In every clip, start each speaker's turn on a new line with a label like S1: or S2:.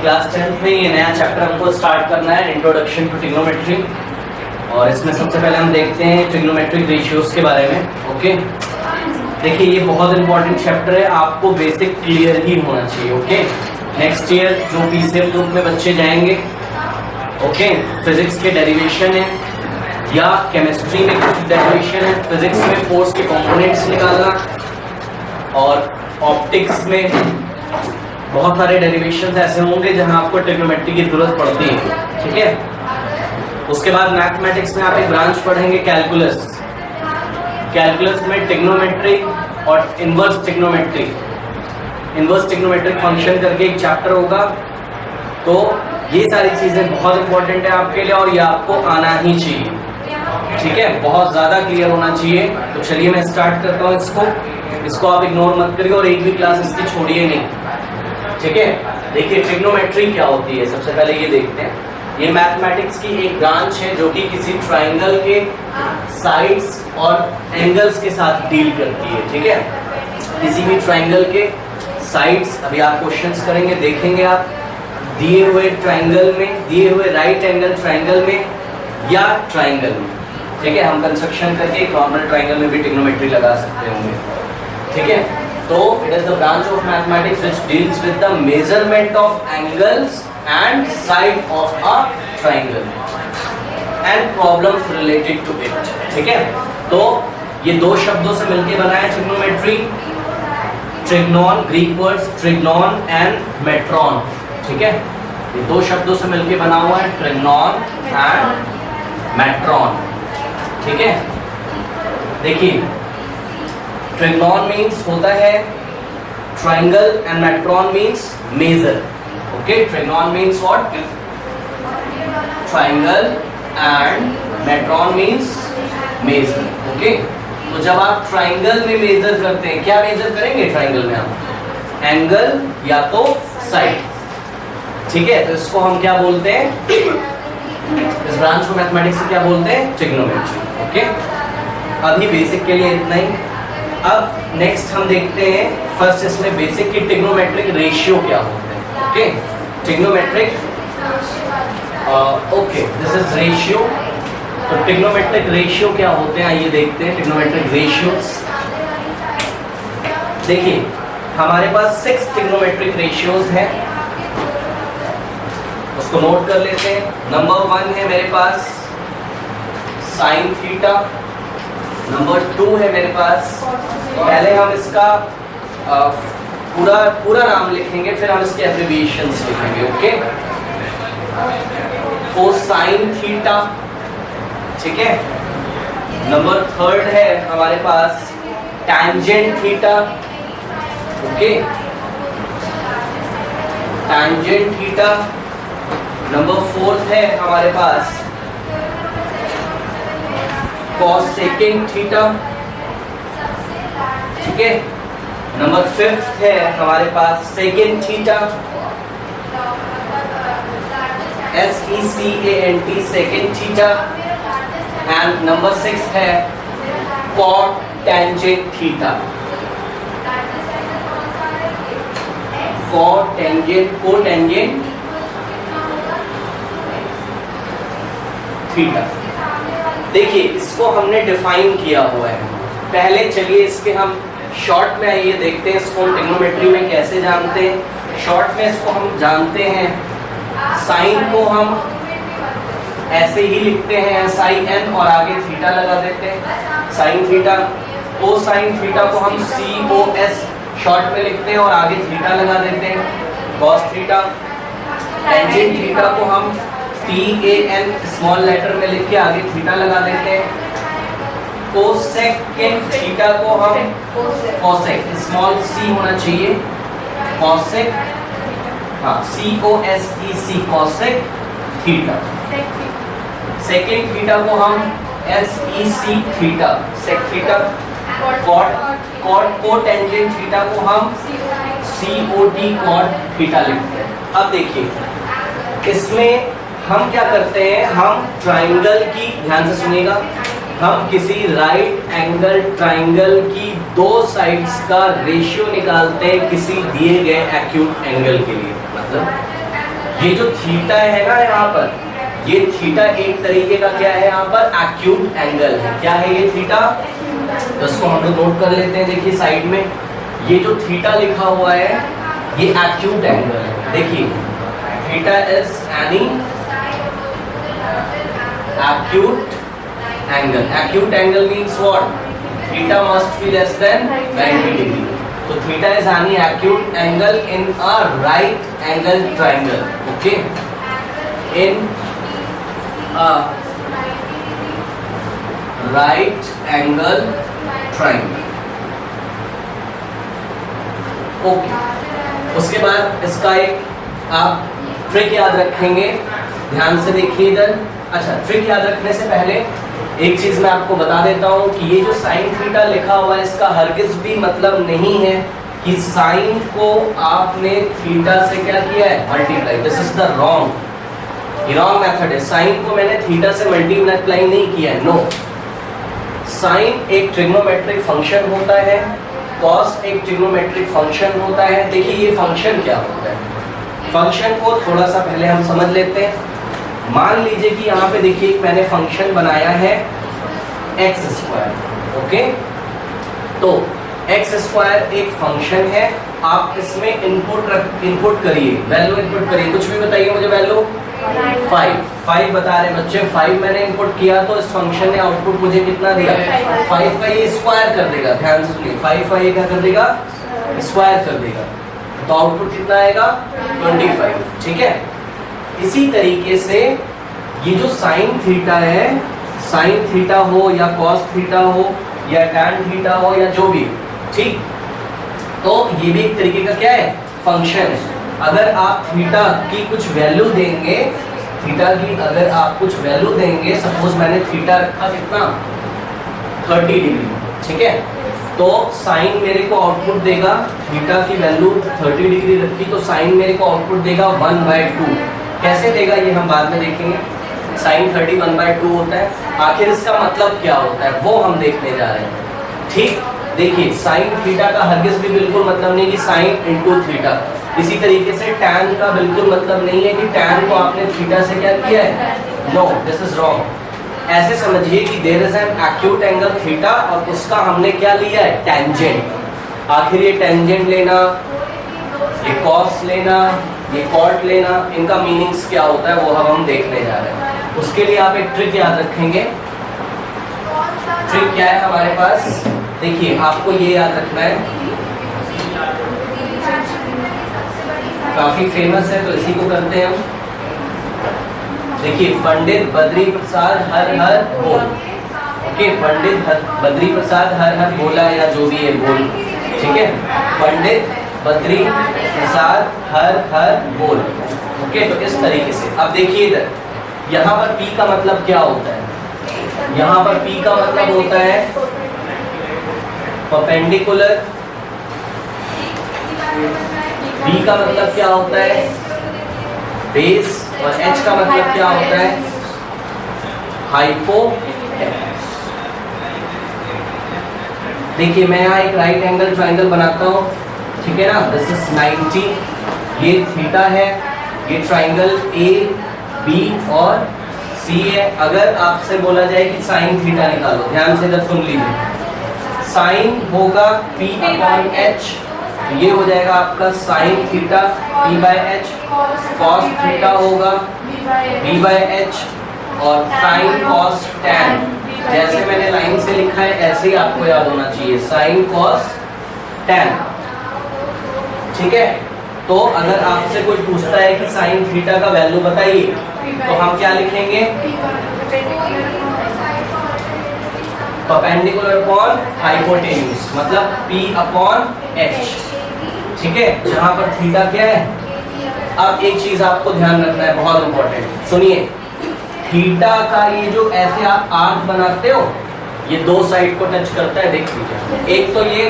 S1: Class 10th में ये नया चैप्टर हमको स्टार्ट करना है, इंट्रोडक्शन टू ट्रिग्नोमेट्री। और इसमें सबसे पहले हम देखते हैं ट्रिग्नोमेट्रिक रेशियोज के बारे में। ओके, देखिए ये बहुत इंपॉर्टेंट चैप्टर है, आपको बेसिक क्लियर ही होना चाहिए। ओके, नेक्स्ट ईयर जो पीसीएम ग्रुप में बच्चे जाएंगे, ओके, फिजिक्स के डेरिवेशन है या केमिस्ट्री में कुछ डेरिवेशन है, फिजिक्स में फोर्स के कंपोनेंट्स निकालना, और ऑप्टिक्स में बहुत सारे डेरिवेशंस ऐसे होंगे जहां आपको ट्रिग्नोमेट्री की जरूरत पड़ती है। ठीक है, उसके बाद मैथमेटिक्स में आप एक ब्रांच पढ़ेंगे कैलकुलस। कैलकुलस में ट्रिग्नोमेट्रिक और inverse trigonometry, inverse trigonometric function करके एक चैप्टर होगा। तो ये सारी चीजें बहुत इंपॉर्टेंट है आपके लिए और ये आपको आना ही चाहिए। ठीक है, बहुत ज्यादा क्लियर होना चाहिए। तो चलिए मैं स्टार्ट करता हूँ इसको आप इग्नोर मत करिए और एक भी क्लास इसकी छोड़िए नहीं। ठीक है, देखिए ट्रिग्नोमेट्री क्या होती है, सबसे पहले ये देखते हैं। ये मैथमेटिक्स की एक ब्रांच है जो कि किसी ट्राइंगल के साइड्स और एंगल्स के साथ डील करती है। ठीक है, किसी भी ट्राइंगल के साइड्स, अभी आप क्वेश्चंस करेंगे देखेंगे आप, दिए हुए ट्राइंगल में, दिए हुए राइट एंगल ट्राइंगल में या ट्राइंगल में। ठीक है, हम कंस्ट्रक्शन करके एक नॉर्मल ट्राइंगल में भी ट्रिग्नोमेट्री लगा सकते होंगे। ठीक है, तो it is the branch of mathematics which deals with the measurement of angles and side of a triangle and problems related to it. ठीक है, तो ये दो शब्दों से मिलकर बना है trigonometry. Trigonon, Greek words trigonon and metron. ठीक है, ये दो शब्दों से मिलकर बना हुआ है, ट्रिग्नोन एंड मेट्रॉन। ठीक है, देखिए ट्रिग्नोन मीन्स होता है ट्राइंगल एंड मेट्रॉन मीन्स मेजर। ओके, ट्रिग्नोन मीन्स व्हाट? ट्राइंगल एंड मेट्रॉन मीन्स मेजर। ओके, तो जब आप ट्राइंगल में मेजर करते हैं, क्या मेजर करेंगे ट्राइंगल में आप? एंगल या तो साइड। ठीक है, तो इसको हम क्या बोलते हैं? इस ब्रांच को मैथमेटिक्स से क्या बोलते हैं? ट्रिग्नोमेट्री। ओके, अभी बेसिक के लिए इतना ही। अब नेक्स्ट हम देखते हैं फर्स्ट इसमें बेसिक की ट्रिग्नोमेट्रिक रेशियो क्या होते हैं। Okay, trigonometric, okay, this is ratio. तो ट्रिग्नोमेट्रिक रेशियो क्या होते हैं आइए देखते हैं। ट्रिग्नोमेट्रिक रेशियोज, देखिए हमारे पास 6 ट्रिग्नोमेट्रिक रेशियोज हैं, उसको नोट कर लेते हैं। नंबर 1 है मेरे पास साइन थीटा, नंबर 2 है मेरे पास, पहले हम इसका पूरा नाम लिखेंगे, फिर हम इसके एब्रिविएशंस लिखेंगे। Okay, cosine theta. ठीक है, नंबर 3 है हमारे पास tangent theta. Okay, tangent theta. Number 4 है हमारे पास कोसेकेंट थीटा। ठीक है, नंबर 5 है हमारे पास secant theta, SECANT, secant theta. And number 6 है cotangent theta. Cotangent theta. देखिए इसको हमने डिफाइन किया हुआ है पहले। चलिए इसके हम शॉर्ट में आइए देखते हैं इसको हम ट्रिग्नोमेट्री में कैसे जानते हैं। शॉर्ट में इसको हम जानते हैं, साइन को हम ऐसे ही लिखते हैं SIN और आगे थीटा लगा देते हैं, साइन थीटा। कोसाइन थीटा को हम COS शॉर्ट में लिखते हैं और आगे थीटा लगा देते हैं, कॉस थीटा। टेंजेंट थीटा को हम TAN स्मॉल लेटर में लिख के आगे थीटा लगा देते हैं। कोसेकेंट थीटा को हम कोसेक, स्मॉल c होना चाहिए, कोसेक, हाँ COSEC, cosec theta. Second theta को हम SEC theta, sec theta. Cotangent theta को हम COT, कॉट थीटा लिखते हैं। अब देखिए इसमें हम क्या करते हैं, हम ट्राइंगल की, ध्यान से सुनिएगा, हम किसी राइट एंगल ट्राइंगल की दो साइड्स का रेशियो निकालते हैं किसी दिए गए एक्यूट एंगल के लिए। मतलब ये जो थीटा है ना यहाँ पर, ये थीटा एक तरीके का क्या है यहाँ पर, एक्यूट एंगल है। क्या है ये थीटा, तो इसको हम लोग नोट कर लेते हैं। देखिए साइड में ये जो थीटा लिखा हुआ है ये एक्यूट एंगल है। देखिए theta is any acute angle. Acute angle means what, theta must be less than 90 degree. तो theta is any acute angle in a right angle triangle. Okay, in a right angle triangle. Okay, उसके बाद इसका एक आप trick याद रखेंगे, ध्यान से देखिए इधर। अच्छा, ट्रिक याद रखने से पहले एक चीज मैं आपको बता देता हूं कि ये जो साइन थीटा लिखा हुआ है इसका हरगिज भी मतलब नहीं है कि साइन को आपने थीटा से क्या किया है, multiply. This is the wrong method है। साइन को मैंने थीटा से मल्टीप्लाई नहीं किया है, नो। साइन एक ट्रिग्नोमेट्रिक फंक्शन होता है, कॉस एक ट्रिग्नोमेट्रिक फंक्शन होता है। देखिए ये फंक्शन क्या होता है, फंक्शन को थोड़ा सा पहले हम समझ लेते हैं। मान लीजिए कि यहाँ पे देखिए एक मैंने फंक्शन बनाया है एक्स स्क्वायर। ओके, तो एक्स स्क्वायर एक फंक्शन है। आप इसमें इनपुट करिए, वैल्यू इनपुट करिए, कुछ भी बताइए मुझे वैल्यू। 5 बता रहे बच्चे, 5 मैंने इनपुट किया तो इस फंक्शन ने आउटपुट मुझे कितना दिया, 5 का ये स्क्वायर कर देगा। ध्यान से सुनिए, 5 का ये क्या कर देगा, स्क्वायर कर देगा, तो आउटपुट कितना आएगा 25। ठीक है, इसी तरीके से ये जो साइन थीटा है, साइन थीटा हो या कॉस थीटा हो या टैन थीटा हो या जो भी, ठीक, तो ये भी एक तरीके का क्या है, फंक्शन है। अगर आप थीटा की कुछ वैल्यू देंगे, थीटा की अगर आप कुछ वैल्यू देंगे, सपोज मैंने थीटा रखा कितना 30 डिग्री, ठीक है, तो साइन मेरे को आउटपुट देगा, थीटा की वैल्यू 30 डिग्री रखी तो साइन मेरे को आउटपुट देगा 1/2। कैसे देगा ये हम बाद में देखेंगे। साइन 30 1/2 होता है। आखिर इसका मतलब क्या होता है वो हम देखने जा रहे हैं। ठीक, देखिए साइन थीटा का हरगिज भी बिल्कुल मतलब नहीं कि साइन इनटू थीटा। इसी तरीके से टैन का बिल्कुल मतलब नहीं है कि टैन को आपने थीटा से क्या किया है, नो, दिस इज रॉन्ग। ऐसे समझिए कि there is an acute angle theta और उसका हमने क्या लिया है, टेंजेंट। आखिर ये टेंजेंट लेना, ये कॉस लेना, ये कॉट लेना, इनका मीनिंग्स क्या होता है वो हम देखने जा रहे हैं। उसके लिए आप एक ट्रिक याद रखेंगे। ट्रिक क्या है हमारे पास, देखिए आपको ये याद रखना है, काफी फेमस है तो इसी को करते हैं हम। देखिए पंडित बद्री प्रसाद हर हर बोल। ओके, पंडित बद्री प्रसाद हर हर बोला या जो भी है बोल, ठीक है, पंडित बद्री प्रसाद हर हर बोल। ओके, तो इस तरीके से अब देखिए इधर, यहाँ पर P का मतलब क्या होता है, यहाँ पर P का मतलब होता है परपेंडिकुलर। B का मतलब क्या होता है, बेस, और H का मतलब क्या होता है, हाइपोटेनस। देखिए मैं यहाँ एक राइट एंगल ट्राइंगल बनाता हूँ, ठीक है ना, दिस इज 90, ये थीटा है, ये ट्राइंगल ए बी और सी है। अगर आपसे बोला जाए कि साइन थीटा निकालो, ध्यान से इधर सुन लीजिए, साइन होगा P/H, ये हो जाएगा आपका sine theta P/H, cos theta होगा B/H और साइन कॉस टैन, जैसे मैंने लाइन से लिखा है ऐसे ही आपको याद होना चाहिए, साइन कॉस टैन। ठीक है, तो अगर आपसे कोई पूछता है कि साइन थीटा का वैल्यू बताइए तो हम क्या लिखेंगे, परपेंडिकुलर अपॉन हाइपोटेन्यूज, मतलब P/H। ठीक है, जहां पर थीटा क्या है। अब एक चीज आपको ध्यान रखना है, बहुत इंपॉर्टेंट, सुनिए, थीटा का ये जो ऐसे आप आर्क बनाते हो, ये दो साइड को टच करता है, देख लीजिए, एक तो ये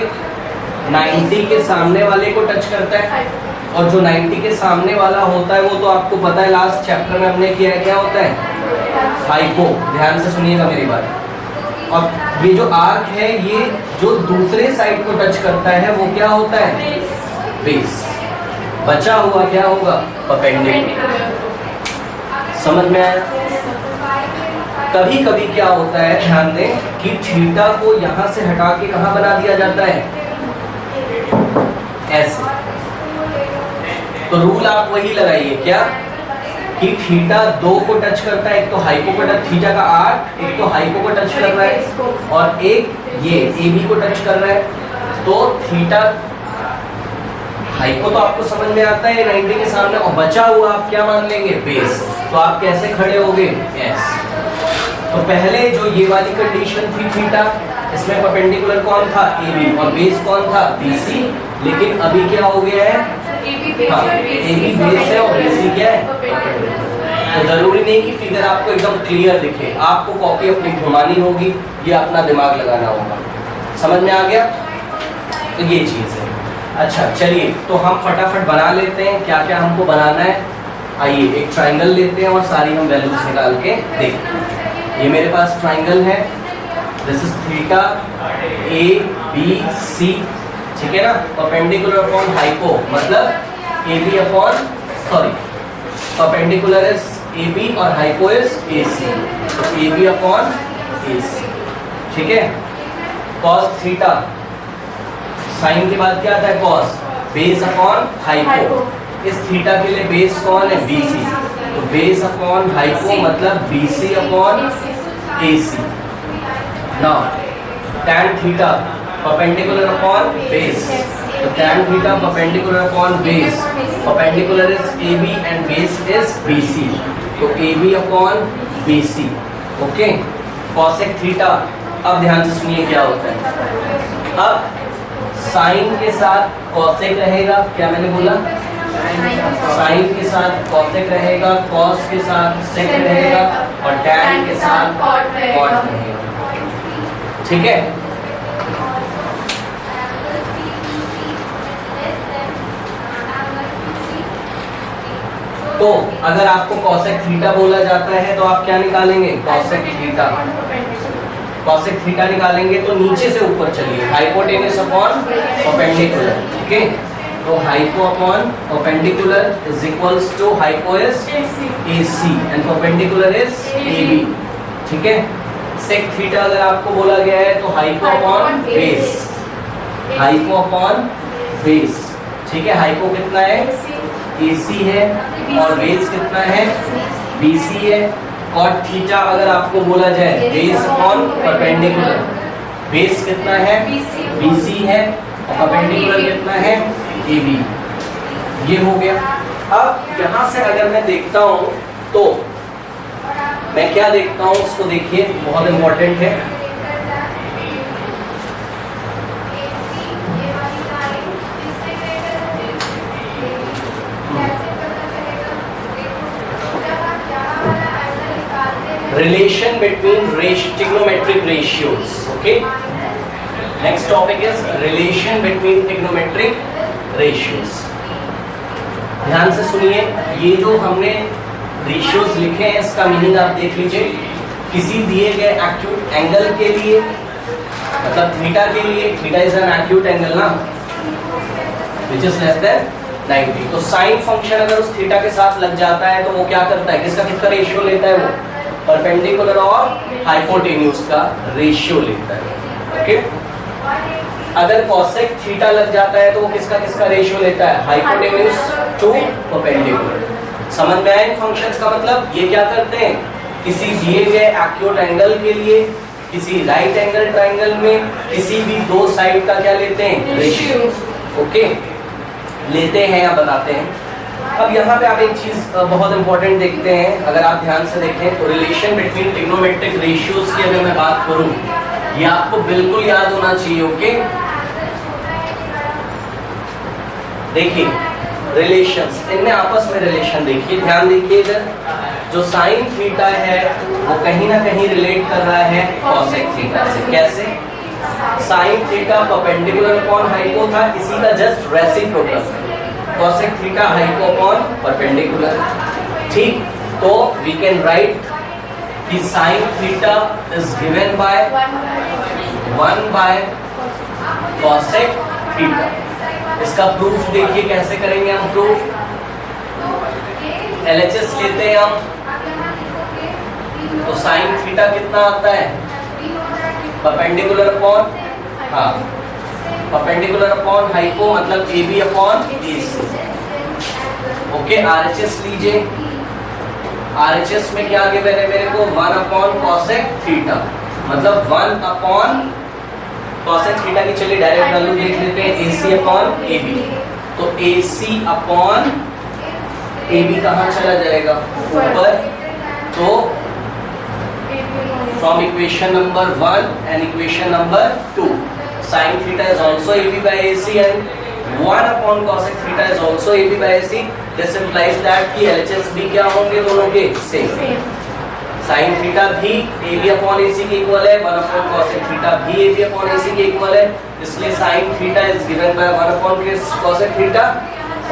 S1: 90 के सामने वाले को टच करता है, और जो 90 के सामने वाला होता है वो तो आपको पता है, लास्ट चैप्टर में हमने किया है, क्या होता है, हाइपो। ध्यान से सुनिएगा मेरी बात। और ये जो आर्क है, ये जो दूसरे साइड को टच करता है वो क्या होता है, बेस। बचा हुआ क्या होगा? परपेंडिकुलर। समझ में आया? कभी कभी क्या होता है, ध्यान दें कि थीटा को यहां से हटा के कहां बना दिया जाता है? ऐसे। तो रूल आप वही लगाइए क्या कि थीटा 2 को टच करता है, एक तो हाइपो को टच, थीटा का 8, एक तो हाइपो को टच कर रहा है और एक ये AB को टच कर रहा है। तो थीटा हाइपो तो आपको समझ में आता है 90 के सामने, और बचा हुआ आप क्या मान लेंगे? बेस। तो आप कैसे खड़े होगे? एस। तो पहले जो ये वाली कंडीशन थी थीटा, इसमें परपेंडिकुलर कौन था? AB, और बेस कौन था? BC। लेकिन अभी क्या हो गया है? हाँ, AB बेस है और BC क्या है? तो जरूरी नहीं कि फिगर आपको एकदम क्लियर दिखे, आपको कॉपी अपनी घुमानी होगी, ये अपना दिमाग लगाना होगा। समझ में आ गया? तो ये चीज है। अच्छा चलिए, तो हम फटाफट बना लेते हैं क्या क्या हमको बनाना है। आइए एक ट्राइंगल लेते हैं और सारी हम वैल्यूज निकाल के देखते हैं। ये मेरे पास ट्राइंगल है, दिस इज थीटा ABC, ठीक है ना? परपेंडिकुलर अपॉन हाइपो मतलब AB upon, sorry, perpendicular is AB और हाइपो इज AC, तो AB अपॉन AC, ठीक है? cos थीटा, साइन के बाद क्या आता है? cos, base upon hypo. इस थीटा के लिए बेस कौन है? BC, तो बेस अपॉन हाइपो मतलब BC upon AC। Now tan theta perpendicular upon base, तो tan theta perpendicular upon base, perpendicular is AB and base is BC, तो AB upon BC, okay? cosec theta, अब ध्यान से सुनिए क्या होता है। अब साइन के साथ cosec रहेगा, क्या मैंने बोला? साइन के साथ cosec रहेगा, cos के साथ sec रहेगा और tan के साथ cot रहेगा, ठीक है? तो अगर आपको cosec थीटा बोला जाता है तो आप क्या निकालेंगे? cosec theta. cosec थीटा निकालेंगे तो नीचे से ऊपर चलिए, हाइपोटेन्यूस अपॉन परपेंडिकुलर, ठीक है? तो hypo upon perpendicular is equals to hypo is AC and perpendicular is AB, ठीक है? sec थीटा अगर आपको बोला गया है तो hypo upon base, hypo upon base, ठीक है? हाइपो कितना है? AC है और बेस कितना है? BC है। cot थीटा अगर आपको बोला जाए बेस अपॉन परपेंडिकुलर, बेस कितना है? BC है और परपेंडिकुलर कितना है? AB। ये हो गया। अब यहाँ से अगर मैं देखता हूँ तो मैं क्या देखता हूँ उसको देखिए, बहुत इंपॉर्टेंट है। Relation between trigonometric ratios, okay? Next topic is relation between trigonometric ratios. ध्यान से सुनिए, ये जो हमने रेशियोज लिखे हैं इसका मीनिंग आप देख लीजिए। किसी दिए गए एक्यूट एंगल के लिए, मतलब थीटा के लिए, theta is an acute angle ना, विच इज लेस देन 90, तो साइन फंक्शन अगर उस थीटा के साथ लग जाता है तो वो क्या करता है? किसका किसका रेशियो लेता है? वो परपेंडिकुलर और हाइपोटेन्यूज का रेशियो लेता है, ओके? अगर cosec थीटा लग जाता है तो वो किसका किसका रेशियो लेता है? Hypotenuse to perpendicular. समझ में आया इन फंक्शंस का मतलब? ये क्या करते हैं? किसी दिए गए एक्यूट एंगल के लिए, किसी राइट एंगल ट्राइंगल में किसी भी दो साइड का क्या लेते हैं? Ratio, okay? लेते हैं या बताते हैं। अब यहाँ पे आप एक चीज बहुत इंपॉर्टेंट देखते हैं, अगर आप ध्यान से देखें तो रिलेशन बिटवीन ट्रिग्नोमेट्रिक रेशियोज की अगर मैं बात करूं, ये आपको बिल्कुल याद होना चाहिए, ओके? देखिए रिलेशंस, इनमें आपस में रिलेशन देखिए, ध्यान देखिए इधर जो साइन थीटा है वो कहीं ना कहीं रिलेट कर रहा है कॉसेक थीटा से। कैसे? Sine theta perpendicular upon hypo था, इसी का just reciprocal, cosec theta hypo upon perpendicular, ठीक? तो वी कैन राइट कि sin theta is given by 1 by cosec theta, इसका प्रूफ देखिए कैसे करेंगे हम प्रूफ। LHS लेते हैं हम, तो साइन थीटा कितना आता है, परपेंडिकुलर अपॉन, हाँ परपेंडिकुलर अपॉन हाइपो मतलब AB upon AC। Okay, RHS लीजिए, RHS में क्या गिवन है मेरे को, 1 अपॉन कॉसेक थीटा, मतलब 1 अपॉन कॉसेक थीटा की, चलिए डायरेक्ट वैल्यू देख लेते हैं, AC अपॉन AB। तो AC अपॉन AB कहाँ चला जाएगा, ऊपर, तो from equation number 1 and equation number 2 sin theta is also AB by AC and 1 upon cosec theta is also AB by AC. This implies that कि LHS भी क्या होंगे दोनों के सेम। sin theta भी AB upon AC के equal है, 1 upon cosec theta भी AB upon AC के इक्वल है, इसलिए sin theta is given by 1 upon cosec theta।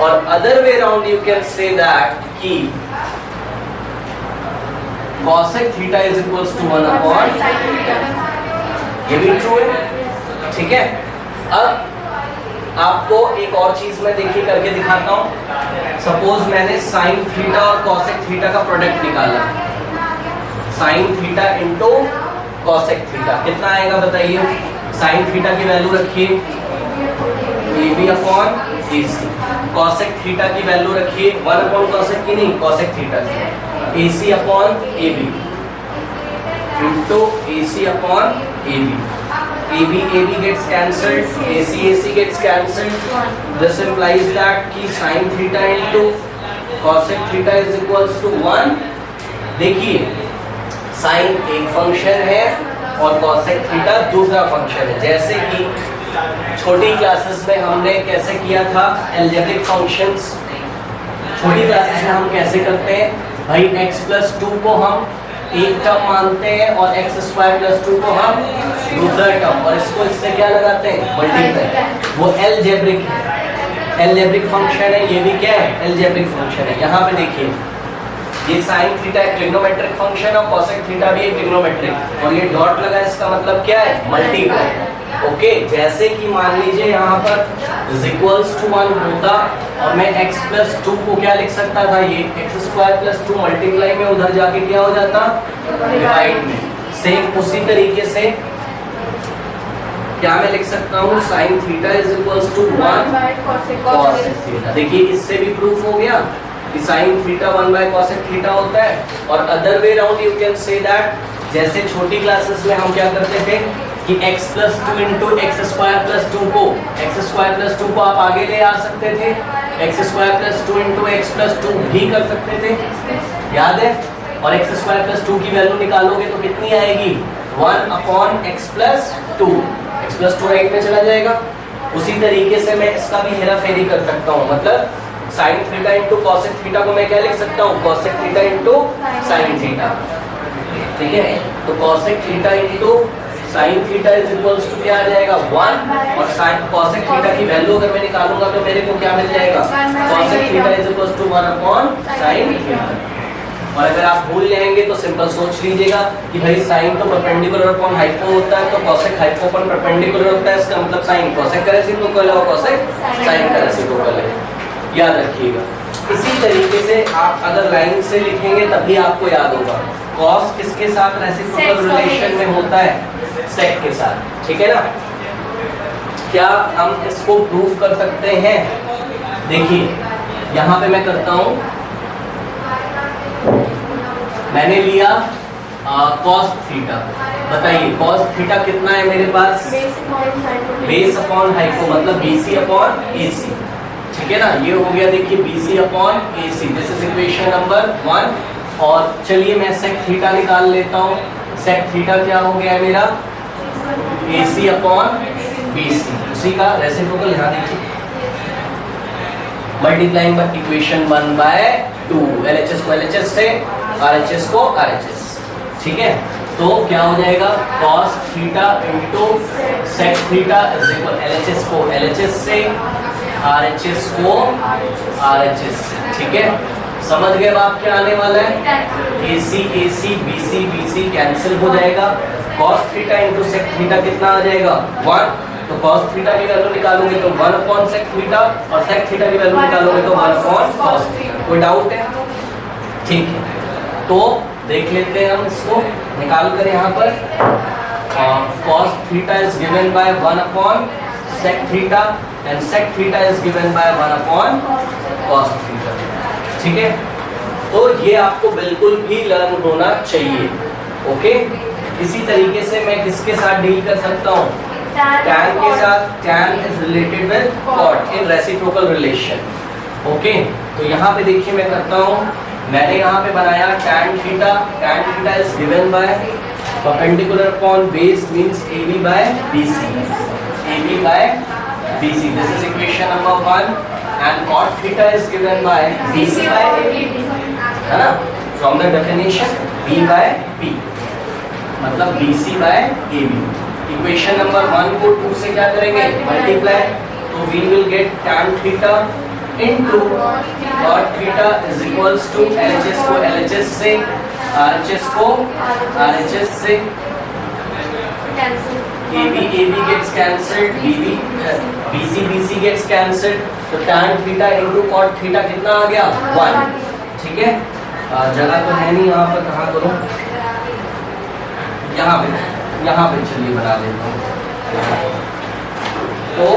S1: और other way around you can say that कि cosec theta is equals to 1 upon, ये भी ट्रू है, ठीक है। अब आपको एक और चीज मैं देखिए करके दिखाता हूं। सपोज मैंने साइन थीटा और कॉसेक थीटा का प्रोडक्ट निकाला, sign theta into cosec theta कितना आएगा बताइए। साइन थीटा की वैल्यू रखिए AB upon AC, cosec theta की वैल्यू रखिए 1 अपॉन कॉसेक की नहीं, कॉसेक थीटा की, AC upon AB into AC upon AB। AB gets cancelled, AC gets cancelled. This implies that कि sin theta into cosec theta is equals to 1। देखिए sin एक function है और cosec theta दूसरा function है। जैसे कि छोटी क्लासेस में हमने कैसे किया था algebraic functions, छोटी क्लासेस में हम कैसे करते हैं भाई, x+2 को हम एक टर्म मानते हैं और x²+2 को हम दूसरा टर्म, और इसको इससे क्या लगाते हैं, मल्टीप्लाई। वो एलजेब्रिक है, एलजेब्रिक फंक्शन है, ये भी क्या है, एलजेब्रिक फंक्शन है। यहाँ पे देखिए ये साइन थीटा एक ट्रिग्नोमेट्रिक फंक्शन और कॉसेक थीटा भी एक ट्रिग्नोमेट्रिक, और ये डॉट लगा इसका मतलब क्या है, मल्टीप्लाई। ओके, जैसे कि मान लीजिए यहाँ पर =1 होता और मैं x+2 को क्या लिख सकता था, ये x²+2 मल्टीप्लाई में उधर जाके क्या हो जाता, डिवाइड में। सेम उसी तरीके से क्या मैं लिख सकता हूँ, sin theta is equals to 1 cosec theta. देखिए इससे भी प्रूफ हो गया कि sin थीटा 1 cosec थीटा होता है। और other way round you can say that, जैसे छोटी क्लासेस में हम क्या करते थे कि x+2 इंटू x²+2 को, x²+2 को आप आगे ले आ सकते थे, x²+2 इंटू x+2 भी कर सकते थे, याद है। और x²+2 की वैल्यू निकालोगे तो कितनी आएगी, 1 अपॉन x+2, x+2 राइट में चला जाएगा। उसी तरीके से मैं इसका भी हेरा फेरी कर सकता हूँ, मतलब sin theta into cosec theta को मैं क्या लिख सकता हूँ, cosec theta into sin theta, ठीक है। तो cosec theta into sin theta is equals to क्या आ जाएगा, 1, और sin कॉसेक थीटा की वैल्यू अगर मैं निकालूंगा तो मेरे को क्या मिल जाएगा, cosec theta is equals to 1 upon sin theta. और अगर आप भूल जाएंगे तो सिंपल सोच लीजिएगा कि भाई साइन तो परपेंडिकुलर अपॉन हाइपो होता है, तो कॉसेक हाइपो अपॉन परपेंडिकुलर होता है, इसका मतलब साइन कॉसेक का रेसिप्रोकल है और कॉसेक साइन का रेसिप्रोकल है, याद रखिएगा। इसी तरीके से आप अगर लाइन से लिखेंगे तभी आपको याद होगा, कॉस किसके साथ रेसिप्रोकल रिलेशन में होता है, सेक के साथ, ठीक है ना। क्या हम इसको प्रूव कर सकते हैं, देखिए यहाँ पे मैं करता हूँ, मैंने लिया cos थीटा, बताइए cos थीटा कितना है मेरे पास, बेस अपॉन हाइपो मतलब BC अपॉन AC, ठीक है ना। ये हो गया देखिए BC upon AC, this is equation number 1। और चलिए मैं सेक थीटा निकाल लेता हूँ, सेक थीटा क्या हो गया मेरा, AC अपॉन BC, उसी का रेसिप्रोकल यहाँ देखिए, मल्टीप्लाइंग बाय इक्वेशन 1/2, LHS को LHS से, RHS को RHS, ठीक है। तो क्या हो जाएगा, cos theta into sec theta is equal LHS को LHS से, RHS को RHS से, ठीक है। समझ गए बात क्या आने वाला है, AC AC BC BC cancel हो जाएगा, cos theta into sec theta कितना आ जाएगा, 1, तो cos थीटा की वैल्यू निकालोगे तो 1 अपॉन sec थीटा और sec थीटा की वैल्यू निकालोगे तो 1 अपॉन cos थीटा। कोई डाउट है? ठीक है, तो देख लेते हैं हम इसको निकाल कर यहाँ पर। cos theta is given by 1 upon sec theta and sec theta is given by 1 upon cos theta. ठीक है, तो ये आपको बिल्कुल भी लर्न होना चाहिए। ओके, इसी तरीके से मैं किसके साथ डील कर सकता हूँ? tan के साथ। tan is related with cot in reciprocal relation. Okay, तो यहाँ पे देखिए मैं करता हूँ, मैंने यहाँ पे बनाया tan theta is given by perpendicular upon base means AB by BC। AB by BC, this is equation number 1 and cot theta is given by BC by AB, है ना? From the definition B by P मतलब BC by AB। Equation number 1 को 2 से क्या करेंगे? Multiply, तो we will get tan theta into cot theta is equals to LHS को LHS से, RHS को RHS से, AB gets cancelled, BC gets cancelled, तो tan theta into cot theta कितना आ गया? 1। ठीक है, जगह तो है नहीं यहाँ पर, कहाँ करूँ? यहाँ पे चलिए बना देता हूँ। तो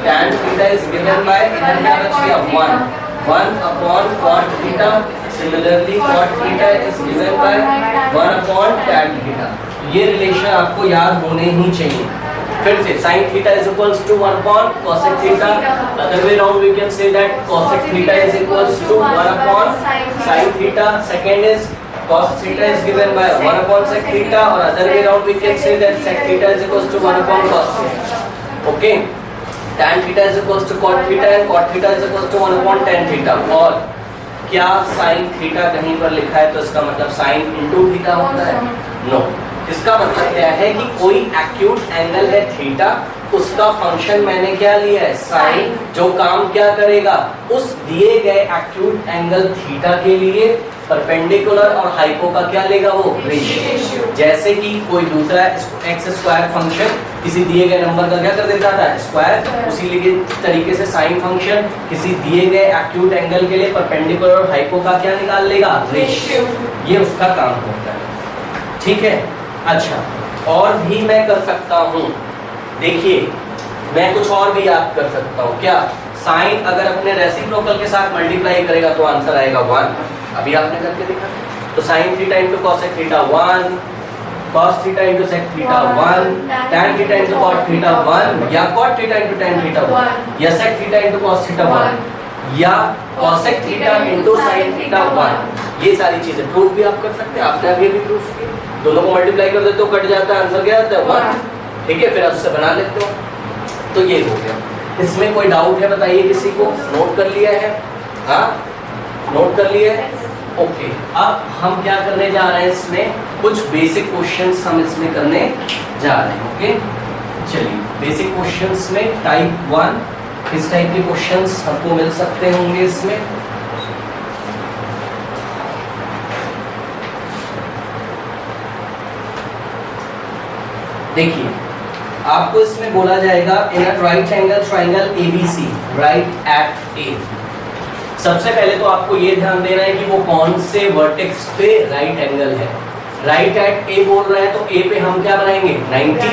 S1: tan theta is given by, इधर क्या बच गया? 1 upon cot theta, similarly cot theta is given by 1 upon tan theta. ये रिलेशन आपको याद होने ही चाहिए। फिर से sin theta is equals to 1 upon cosec theta, other way round we can say that cosec theta is equals to 1 upon sin theta. Second इज cos theta is given by 1 upon sec theta, और other way around we can say that sec theta is equals to 1 upon cos theta. Okay, tan theta is equals to cot theta and cot theta is equals to 1 upon tan theta। और क्या sin theta कहीं पर लिखा है तो इसका मतलब sin into theta होता है? No, इसका मतलब क्या है कि कोई एक्यूट एंगल है थीटा, उसका फंक्शन मैंने क्या लिया है? साइन, जो काम क्या करेगा? उस दिए गए एक्यूट एंगल थीटा के लिए परपेंडिकुलर और हाइपो का क्या लेगा? वो रेशियो। जैसे कि कोई दूसरा एक्स स्क्वायर फंक्शन किसी दिए गए नंबर का क्या कर देता था? स्क्वायर। उसी तरीके से साइन फंक्शन किसी दिए गए एक्यूट एंगल के लिए परपेंडिकुलर और हाइपो का क्या निकाल लेगा? रेशियो। ये उसका काम होता है। ठीक है, अच्छा, और भी मैं कर सकता हूँ। देखिए, मैं कुछ और भी याद कर सकता हूँ। क्या? साइन अगर अपने रेसिप्रोकल के साथ मल्टीप्लाई करेगा तो आंसर आएगा 1। अभी आपने करके देखा, तो sine theta into cosec theta 1, cos theta into sec theta 1, tan theta into cot theta 1, या cot theta into tan theta 1, या sec theta into cos theta 1, या cosec theta into sin theta 1। ये सारी चीजें प्रूफ भी आप कर सकते हैं। आपने अभी भी प्रूफ किया, दोनों को मल्टीप्लाई कर देते हो, कट जाता है, आंसर क्या आता है? 1। ठीक है, फिर उससे बना लेते हो। तो ये हो गया। इसमें कोई डाउट है बताइए किसी को? नोट कर लिया है? हाँ, नोट कर लिए? ओके, अब हम क्या करने जा रहे हैं? इसमें कुछ बेसिक क्वेश्चंस हम इसमें करने जा रहे हैं। ओके, चलिए बेसिक क्वेश्चंस में टाइप 1 इस टाइप के क्वेश्चंस हमको मिल सकते होंगे इसमें। देखिए, आपको इसमें बोला जाएगा in a right angle triangle ABC, right at A। सबसे पहले तो आपको ये ध्यान देना है कि वो कौन से वर्टेक्स पे राइट एंगल है। राइट एट A बोल रहा है तो A पे हम क्या बनाएंगे? 90।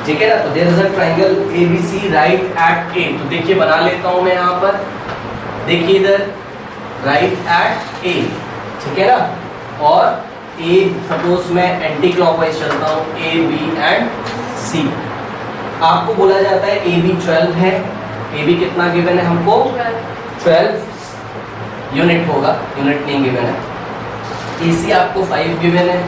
S1: ठीक है ना? तो there is a triangle ABC right at A। तो देखिए बना लेता हूं मैं यहाँ पर। देखिए इधर राइट एट A, ठीक है ना? और A सपोज मैं एंटी क्लॉकवाइज चलता हूँ, A B एंड C। आपको बोला जाता है AB 12 है। AB कितना गिवन है हमको? 12 यूनिट होगा, यूनिट नहीं गिवन है। AC आपको 5 गिवन है।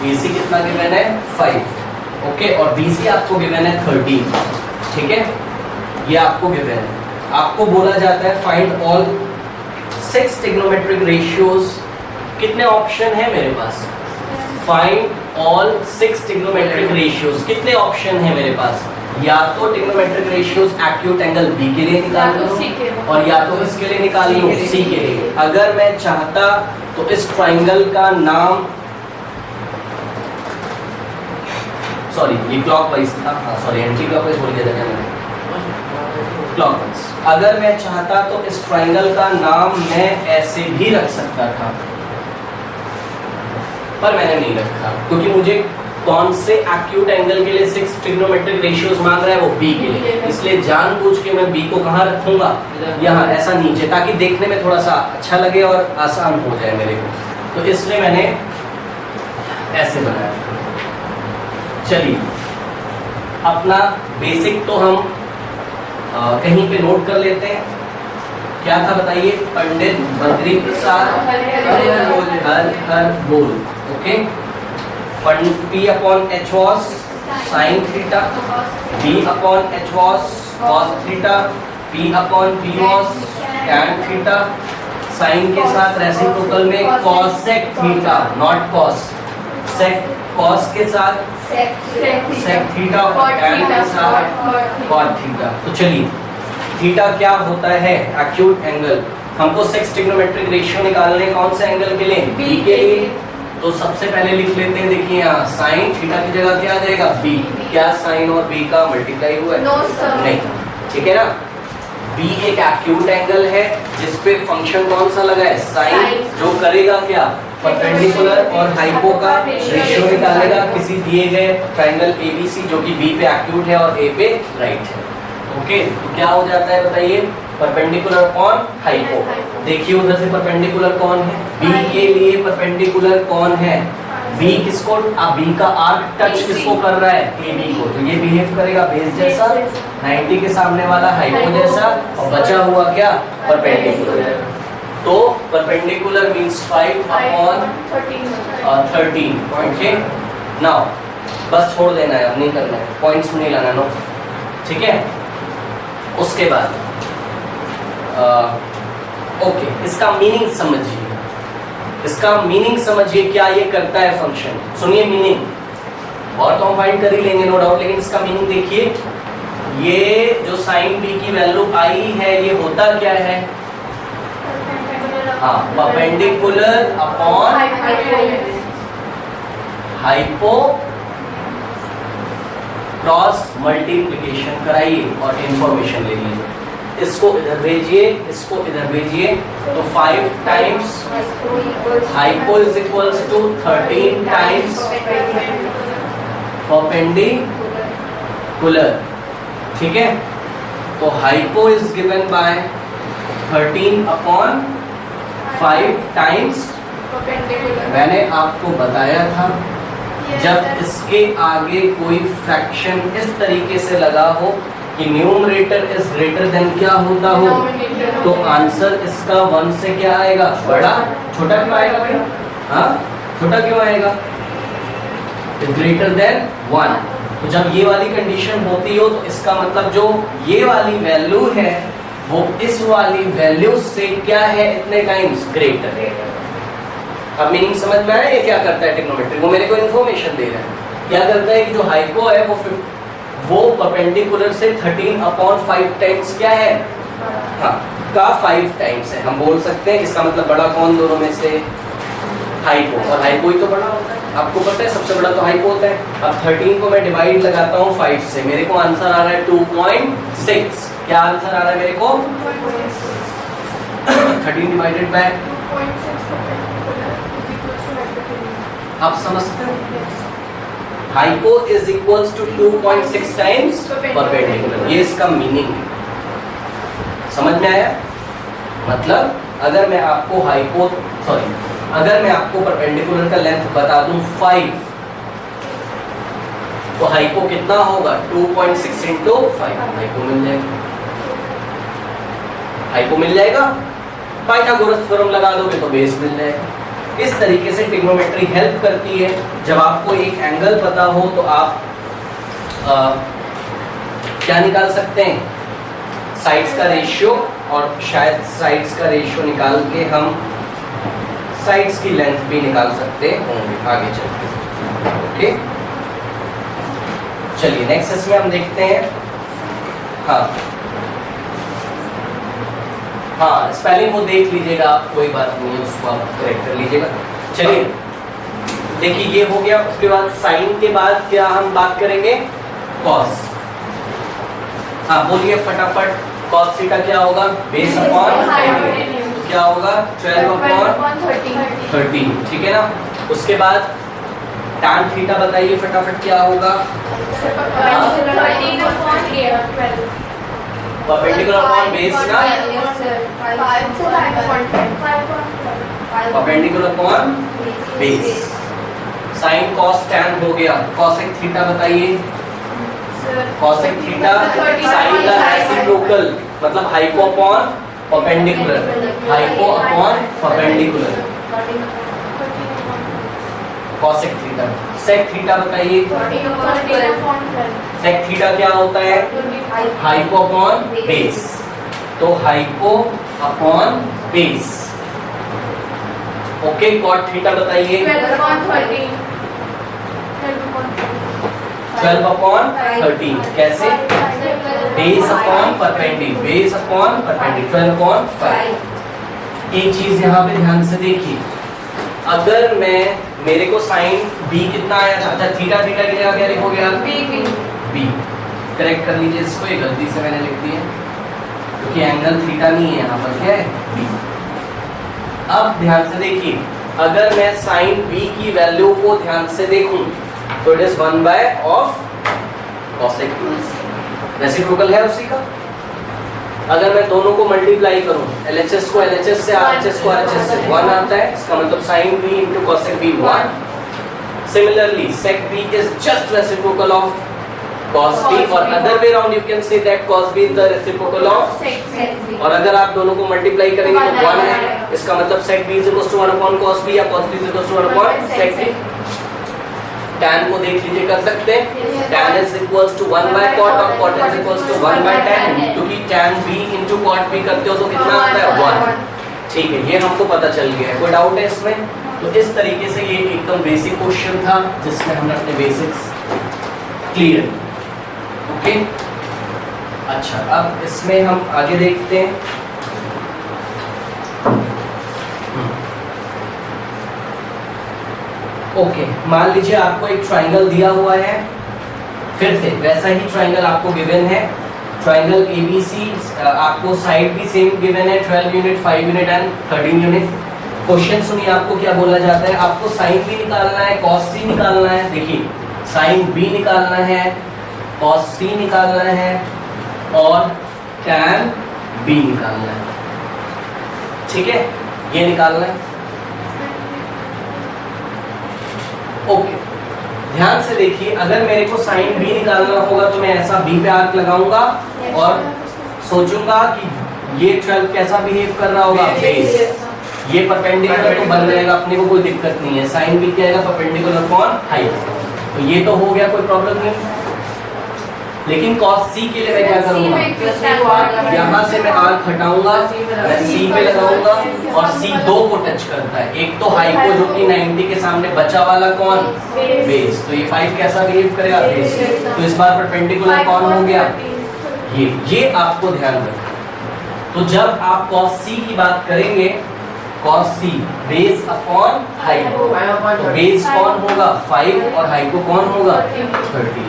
S1: AC कितना गिवन है? 5। ओके, और BC आपको गिवन है 13। ठीक है, ये आपको गिवन है। आपको बोला जाता है फाइंड ऑल 6 ट्रिग्नोमेट्रिक रेशियोज। कितने ऑप्शन है मेरे पास? Find all 6 trigonometric ratios. कितने ऑप्शन है मेरे पास? या तो trigonometric ratios acute angle B के लिए निकाल लो, और या तो इसके लिए निकाल लो, C के लिए। अगर मैं चाहता तो इस ट्राइंगल का नाम सॉरी ये क्लॉकवाइज था, हाँ सॉरी एंटी क्लॉकवाइज बोल दिया था मैंने, क्लॉकवाइज। अगर मैं चाहता तो इस ट्राइंगल का नाम मैं ऐसे भी रख सकता था, पर मैंने नहीं रखा क्योंकि मुझे कौन से एक्यूट एंगल के लिए 6 ट्रिग्नोमेट्रिक रेशियोज मांग रहा है, वो बी के लिए, इसलिए जानबूझ के मैं बी को कहाँ रखूंगा, यहाँ ऐसा नीचे, ताकि देखने में थोड़ा सा अच्छा लगे और आसान हो जाए मेरे को, तो इसलिए मैंने ऐसे बनाया। चलिए अपना बेसिक तो हम कहीं पे नोट कर लेते हैं, क्या था बताइए, पंडित बद्री प्रसाद हर बोल, okay. P upon H was sin theta, B upon H was cos theta, P upon P was tan theta, sin के साथ रेसिप्रोकल में cosec theta, not cos, sec cos के साथ sec theta और tan के साथ cot theta। तो चलिए थीटा क्या होता है, एक्यूट एंगल, हमको 6 ट्रिग्नोमेट्रिक रेशियो निकालने कौन से एंगल के लिए, बी के लिए। तो सबसे पहले लिख लेते हैं, देखिए यहाँ साइन थीटा की जगह क्या आ जाएगा, बी। क्या साइन और बी का मल्टीप्लाई हुआ है?
S2: No, sir।
S1: नहीं, ठीक है ना। बी एक एक्यूट एंगल है जिसपे फंक्शन कौन सा लगा है, साइन, जो करेगा क्या, परपेंडिकुलर और हाइपो का रेशियो निकालेगा किसी दिए गए ट्राइंगल एबीसी जो कि बी पे एक्यूट है और ए पे राइट है, ओके। तो क्या हो जाता है बताइए, परपेंडिकुलर अपॉन हाइपो। देखिए उधर से परपेंडिकुलर कौन है, बी के लिए परपेंडिकुलर कौन है, बी किसको, बी का आर्क टच किसको कर रहा है, ए बी को, तो ये बिहेव करेगा बेस जैसा, 90 के सामने वाला हाइपो जैसा, और बचा हुआ क्या, परपेंडिकुलर। तो perpendicular means 5 upon 13, okay. Now बस छोड़ देना है, अब नहीं करना है, पॉइंट्स में नहीं लाना, नो, ठीक है। उसके बाद ओके, इसका मीनिंग समझिए, इसका मीनिंग समझिए, क्या ये करता है फंक्शन, सुनिए मीनिंग, और तो हम फाइंड कर ही लेंगे नो डाउट, लेकिन इसका मीनिंग देखिए, ये जो साइन बी की वैल्यू आई है ये होता क्या है, हाँ, perpendicular upon hypo cross multiplication कराइए और इंफॉर्मेशन ले लीजिए, इसको इधर भेजिए, इसको इधर भेजिए, तो 5 times hypo is equals to 13 times perpendicular, ठीक है। तो hypo is given by 13 upon 5 times, मैंने आपको बताया था जब इसके आगे कोई फ्रैक्शन इस तरीके से लगा हो कि न्यूमरेटर इज ग्रेटर देन क्या होता हो, तो आंसर इसका 1 से क्या आएगा, बड़ा, छोटा क्यों आएगा भाई, हाँ छोटा क्यों आएगा, ग्रेटर देन 1। तो जब ये वाली कंडीशन होती हो तो इसका मतलब जो ये वाली वैल्यू है वो इस वाली वैल्यू से क्या है, इतने टाइम्स ग्रेटर है। अब मीनिंग समझ में आया, ये क्या करता है ट्रिग्नोमेट्री, वो मेरे को इन्फॉर्मेशन दे रहा है, क्या करता है कि जो हाइपो है वो परपेंडिकुलर से 13 अपॉन 5 टाइम्स क्या है, हाँ का 5 टाइम्स है, हम बोल सकते हैं। इसका मतलब बड़ा कौन दोनों में से, हाइपो, और हाइपो ही तो बड़ा होता है, आपको पता है सबसे बड़ा तो हाइपो होता है। अब 13 को मैं डिवाइड लगाता हूँ 5 से, मेरे को आंसर आ रहा है 2.6। क्या आंसर आ रहा है मेरे को, 13 डिवाइडेड बाय, आप समझते हो, hypo is equals to 2.6 times perpendicular, ये इसका मीनिंग है, समझ में आया। मतलब अगर मैं आपको अगर मैं आपको परपेंडिकुलर का लेंथ बता दूं 5, तो हाइपो कितना होगा, 2.6 इंटू 5, हाइपो मिल जाएगा, हाइपो मिल जाएगा। पाइथागोरस थ्योरम लगा दोगे तो बेस मिल जाएगा। इस तरीके से ट्रिग्नोमेट्री हेल्प करती है। जब आपको एक एंगल पता हो तो आप क्या निकाल सकते हैं, साइड्स का रेशियो, और शायद साइड्स का रेशियो निकाल के हम साइड्स की लेंथ भी निकाल सकते होंगे आगे चलते। ओके, चलिए नेक्स्ट इसमें हम देखते हैं। हाँ स्पेलिंग वो देख लीजिएगा आप, कोई बात नहीं है, उसको आप करेक्ट कर लीजिएगा। चलिए देखिए ये हो गया। उसके बाद साइन के बाद क्या हम बात करेंगे? कॉस। हाँ बोलिए फटाफट, कॉस थीटा क्या होगा? बेस अपॉन क्या होगा? 12 अपॉन 13, ठीक है ना। उसके बाद tan थीटा बताइए फटाफट क्या होगा? परपेंडिकुलर अपॉन बेस ना, perpendicular upon base. Sine cos tan हो गया। कॉसेक थीटा बताइए। कॉसेक थीटा साइन का रेसिप्रोकल, मतलब hypo upon perpendicular, hypo upon perpendicular. Cosec theta. Sec theta बताइए। सेक थीटा क्या होता है? Hypo upon base. तो hypo upon base. Okay. Cot theta बताइए। 12 अपॉन 13 कैसे? Base upon perpendicular, base upon perpendicular, 12 upon 5। एक चीज यहाँ पे ध्यान से देखिए, अगर मैं, मेरे को साइन बी कितना आया था? अच्छा थीटा, थीटा की जगह क्या लिखोगे आप? बी। करेक्ट कर लीजिए इसको, ये गलती से मैंने लिख दिया क्योंकि एंगल थीटा नहीं है यहाँ पर, क्या है? बी। अब ध्यान से देखिए, अगर मैं साइन बी की वैल्यू को ध्यान से देखूं तो it is 1 by of cosec. Reciprocal है उसी का। अगर मैं दोनों को मल्टीप्लाई करूं, LHS को LHS से, RHS को RHS से, 1 आता है, इसका मतलब sin B into cosec B 1। Similarly, sec B is just reciprocal of cos B, or other way around you can say that cos B is the reciprocal of sec B। और अगर आप दोनों को मल्टीप्लाई करेंगे तो 1 है, इसका मतलब sec B is equal to 1 upon cos B या cos B is equal to 1 upon sec B। tan को देख लीजिए, कर सकते हैं। tan is equals to 1 by cot और cot is equals to 1 by tan, क्योंकि tan b into cot b करते हो तो कितना आता है? 1। ठीक है, ये हमको पता चल गया है। कोई डाउट है इसमें? तो इस तरीके से ये एकदम बेसिक क्वेश्चन था जिसमें हमने अपने बेसिक्स क्लियर। ओके। अच्छा, अब इसमें हम आगे देखते हैं। ओके, मान लीजिए आपको एक ट्राइंगल दिया हुआ है, फिर से वैसा ही ट्राइंगल आपको गिवन है। ट्राइंगल ABC, आपको साइड भी सेम गिवन है, 12 unit, 5 unit and 13 unit. Question सुनिए, आपको क्या बोला जाता है? आपको साइन B निकालना है, कॉस C निकालना है। देखिए, साइन B निकालना है, कॉस C निकालना है और टैन B निकालना है। ठीक है, ये निकालना है। ओके, ध्यान से देखिए, अगर मेरे को साइन बी निकालना होगा तो मैं ऐसा बी पे आर्क लगाऊंगा और सोचूंगा कि ये 12 कैसा बिहेव कर रहा होगा? बेस। ये परपेंडिकुलर तो बन जाएगा, अपने को कोई दिक्कत नहीं है। साइन बी क्या आएगा? Perpendicular upon height. तो ये तो हो गया, कोई प्रॉब्लम नहीं। लेकिन cos C के लिए मैं क्या करूंगा? यहाँ से मैं आर्क हटाऊंगा, मैं C पे लगाऊंगा और C 2 को टच करता है। एक तो हाइपो जो कि 90 के सामने बचा वाला कौन? बेस। तो ये 5 कैसा बिहेव करेगा? बेस। तो इस बार परपेंडिकुलर कौन हो गया? ये आपको ध्यान रखना। तो जब आप cos C की बात करेंगे, cos C base upon hypo, तो बेस कौन होगा? 5 और हाइपो कौन होगा? 13।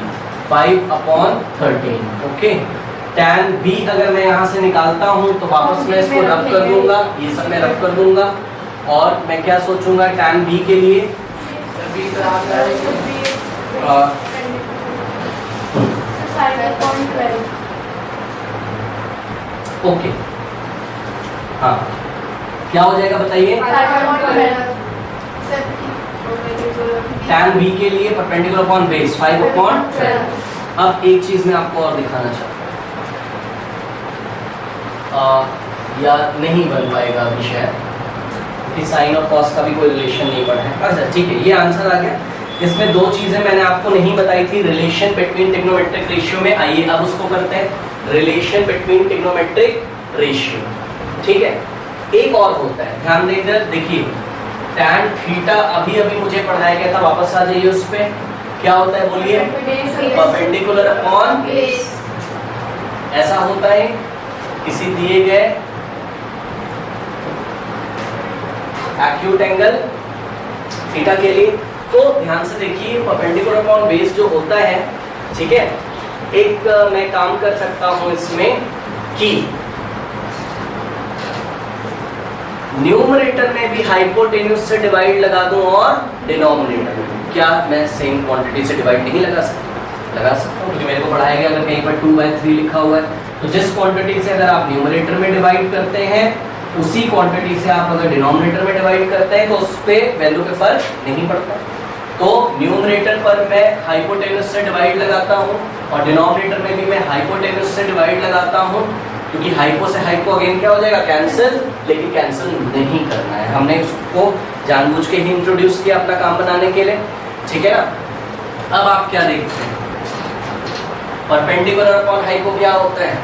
S1: 5 अपॉन 13। ओके। tan B अगर मैं यहाँ से निकालता हूँ तो वापस मैं इसको रब कर दूंगा, ये सब मैं रब कर दूंगा और मैं क्या सोचूंगा tan B के लिए? ओके, हाँ क्या हो जाएगा बताइए? tan B के लिए परपेंडिकुलर अपॉन बेस 5 अपॉन 12। अब एक चीज मैं आपको और दिखाना चाहता हूँ, या नहीं बन पाएगा अभी शायद, क्योंकि साइन और कॉस का भी कोई रिलेशन नहीं पड़ा है। अच्छा ठीक है, ये आंसर आ गया। इसमें 2 चीजें मैंने आपको नहीं बताई थी रिलेशन बिटवीन ट्रिग्नोमेट्रिक रेशियो में। आइए अब उसको करते हैं, रिलेशन बिटवीन ट्रिग्नोमेट्रिक रेशियो। ठीक है, एक और होता है, ध्यान देकर देखिए, tan थीटा अभी मुझे पढ़ाया गया था, वापस आ जाइए उस पे। क्या होता है बोलिए? Perpendicular upon base. ऐसा होता है किसी दिए गए एक्यूट एंगल थीटा के लिए तो ध्यान से देखिए, परपेंडिकुलर अपॉन बेस जो होता है, ठीक है, एक मैं काम कर सकता हूं इसमें कि न्यूमरेटर में भी हाइपोटेन्यूज से डिवाइड लगा दूं और डिनोमिनेटर में क्या मैं सेम क्वांटिटी से डिवाइड नहीं लगा सकता? लगा सकता हूं, क्योंकि मेरे को पढ़ाया गया अगर कहीं पर 2/3 लिखा हुआ है तो जिस क्वांटिटी से अगर आप न्यूमरेटर में डिवाइड करते हैं उसी क्वांटिटी से आप अगर डिनोमिनेटर में डिवाइड करते हैं तो उस पर वैल्यू पे फर्क नहीं पड़ता। तो न्यूमरेटर पर मैं हाइपोटेन्यूज से डिवाइड लगाता हूं और डिनोमिनेटर में भी मैं हाइपोटेन्यूज से डिवाइड लगाता हूं, क्योंकि हाइपो से हाइपो अगेन क्या हो जाएगा? कैंसिल। लेकिन कैंसिल नहीं करना है, हमने उसको जानबूझ के ही इंट्रोड्यूस किया अपना काम बनाने के लिए, ठीक है ना। अब आप क्या देखते हैं, परपेंडिकुलर अपॉन हाइपो क्या होता है?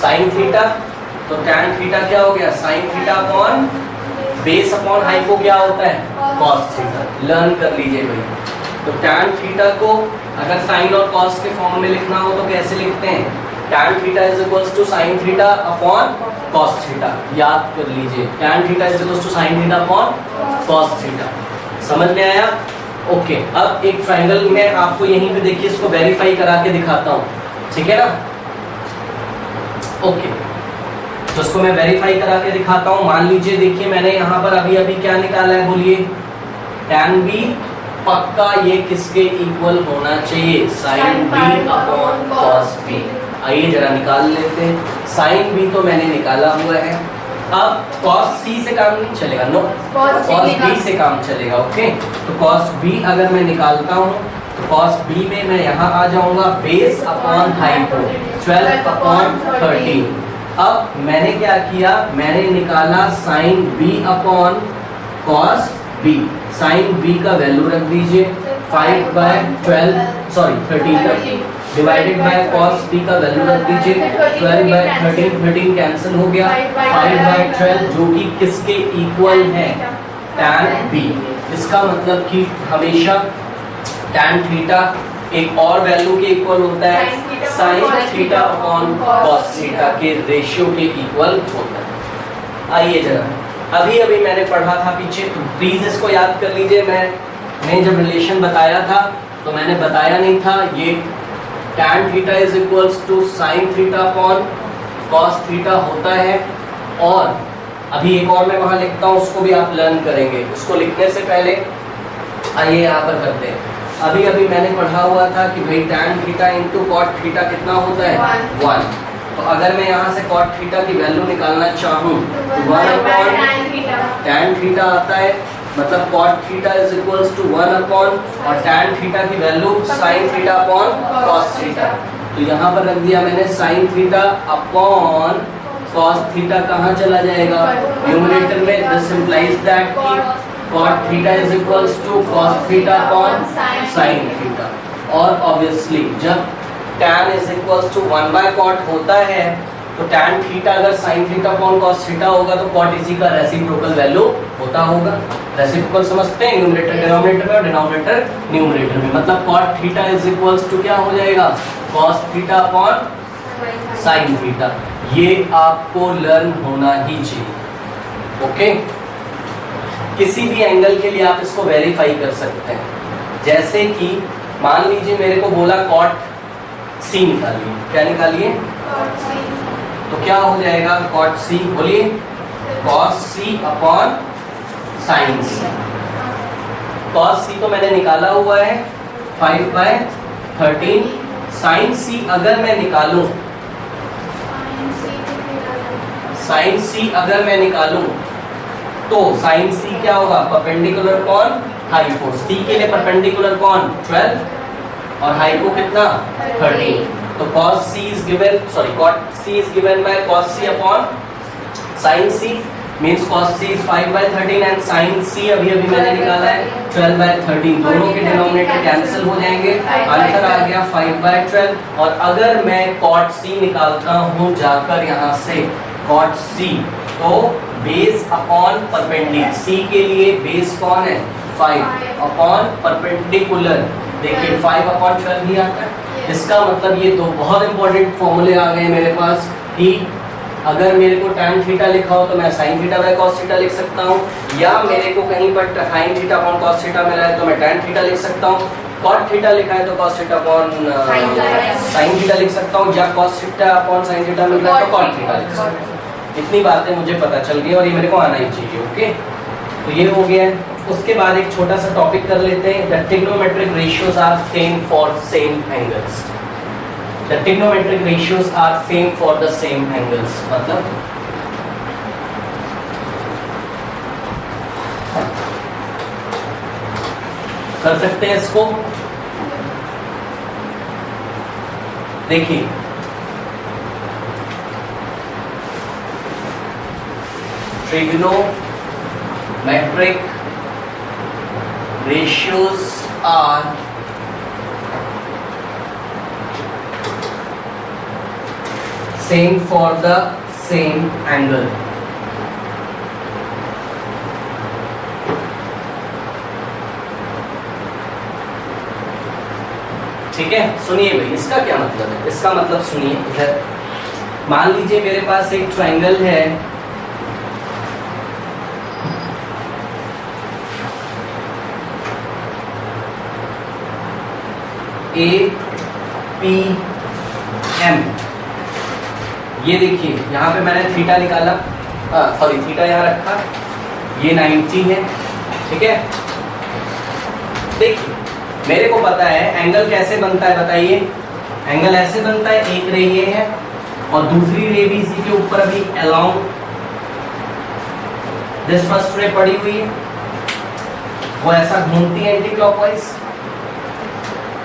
S1: Sine theta. तो टैन थीटा क्या हो गया? Sign theta upon base upon hypo क्या होता है? Cos theta. लर्न कर लीजिए भाई। तो टैन थीटा को अगर साइन और कॉस के फॉर्म में लिखना हो तो कैसे लिखते हैं? Tan theta is equals to sine theta upon cos theta. याद कर लीजिए, tan theta is equals to sine theta upon cos theta. समझ में आया? ओके। अब एक ट्रायंगल में आपको यहीं पे देखिए इसको वेरीफाई करा के दिखाता हूँ, ठीक है ना। ओके, तो इसको मैं वेरीफाई करा के दिखाता हूँ। मान लीजिए, देखिए मैंने यहाँ पर अभी अभी क्या निकाला है, बोलिए। टैन बी पक्का ये किसके इक्वल होना चाहिए? Sine B upon cos B. आइए जरा निकाल लेते हैं। साइन बी तो मैंने निकाला हुआ है। अब कॉस सी से काम नहीं चलेगा, नो, कॉस बी से काम चलेगा। ओके, तो कॉस बी अगर मैं निकालता हूँ तो कॉस बी में मैं यहाँ आ जाऊंगा बेस अपॉन हाइपो 12 अपॉन 13। अब मैंने क्या किया, मैंने निकाला sine B upon cos B. Sine B का वैल्यू रख दीजिए 13 डिवाइडेड बाय कॉस बी का वैल्यू रख दीजिए 12/13। 13 कैंसिल हो गया, 5/12 जो कि किसके इक्वल है? Tan B. इसका मतलब कि हमेशा टैन थीटा एक और वैल्यू के इक्वल होता है, sign theta upon cos theta के रेशियो के इक्वल होता है। आइए जरा, अभी अभी मैंने पढ़ा था पीछे, तो प्लीज इसको याद कर लीजिए। मैंने जब रिलेशन बताया था तो मैंने बताया नहीं था ये tan theta is equals to sine theta upon cos theta होता है। और अभी एक और मैं वहां लिखता हूँ, उसको भी आप लर्न करेंगे। उसको लिखने से पहले आइए यहाँ पर करते हैं। अभी अभी मैंने पढ़ा हुआ था कि भाई tan theta into cot theta कितना होता है? 1। तो अगर मैं यहाँ से कॉट थीटा की वैल्यू निकालना चाहूँ तो 1 अपॉन tan थीटा आता है, मतलब cot theta is equals to 1 upon और टैन थीटा की value sine theta upon cos theta. तो यहाँ पर रख दिया मैंने sine theta upon cos theta. कहाँ चला जाएगा? न्यूमरेटर में। दिस इंप्लाइज दैट कि cot theta is equals to cos theta upon sine theta. और ऑब्वियसली जब tan is equals to 1/cot होता है तो टैन थीटा अगर sine theta upon cos theta होगा तो कॉट इसी का रेसिप्रोकल वैल्यू होता होगा। रेसिप्रोकल समझते हैं? न्यूमरेटर डिनोमिनेटर में और डिनोमिनेटर न्यूमरेटर में। मतलब cot theta is equals to क्या हो जाएगा? Cos theta upon sine theta. ये आपको लर्न होना ही चाहिए। ओके, किसी भी एंगल के लिए आप इसको वेरीफाई कर सकते हैं। जैसे कि मान लीजिए मेरे को बोला कॉट सी निकालिए। क्या निकालिए? तो क्या हो जाएगा कॉट सी? बोलिए। कॉस सी अपॉन साइन सी। कॉस सी तो मैंने निकाला हुआ है 5/13। साइन सी अगर मैं निकालूं, साइन सी अगर मैं निकालूं तो साइन सी क्या होगा? परपेंडिकुलर कौन? हाइपो। सी के लिए परपेंडिकुलर कौन? 12 और हाइपो कितना? 13। तो cos c is given, sorry, cot c is given by cos c upon sin c, means cos c is 5/13 and sin c अभी अभी मैंने निकाला है 12/13। दोनों के डिनोमिनेटर कैंसिल हो जाएंगे, आंसर आ गया 5/12। और अगर मैं cot c निकालता हूँ जाकर यहाँ से cot c, तो बेस अपॉन परपेंडिकुलर, c के लिए बेस कौन है? 5 अपॉन परपेंडिकुलर। देखिए 5/12 ही आता है। इसका मतलब ये दो बहुत इंपॉर्टेंट फॉर्मूले आ गए मेरे पास कि अगर मेरे को tan थीटा लिखा हो तो मैं sin theta by cos theta लिख सकता हूँ, या मेरे को कहीं पर sin theta upon cos theta मिला है तो मैं tan थीटा लिख सकता हूँ, cot थीटा लिखा है तो cos theta upon sin theta लिख सकता हूँ, या cos theta upon sin theta मिल रहा है तो cot थीटा लिख सकता हूँ। इतनी बातें मुझे पता चल गई और ये मेरे को आना ही चाहिए। ओके, तो ये हो गया है। उसके बाद एक छोटा सा टॉपिक कर लेते हैं, the trigonometric ratios are same for same angles. The trigonometric ratios are same for the same angles। मतलब कर सकते हैं इसको। देखिए trigonometric ratios are same for the same angle। ठीक है, सुनिए भाई, इसका क्या मतलब है? इसका मतलब सुनिए, इधर मान लीजिए मेरे पास एक ट्रायंगल है, APM। ये देखिए यहाँ पे मैंने थीटा निकाला, सॉरी थीटा यहाँ रखा, ये 90 है। ठीक है, देखिए मेरे को पता है एंगल कैसे बनता है, बताइए। एंगल ऐसे बनता है, एक रे ये है और दूसरी रे भी इसी के ऊपर अभी अलोंग दिस फर्स्ट रे पड़ी हुई है, वो ऐसा घूमती है एंटी क्लॉकवाइज,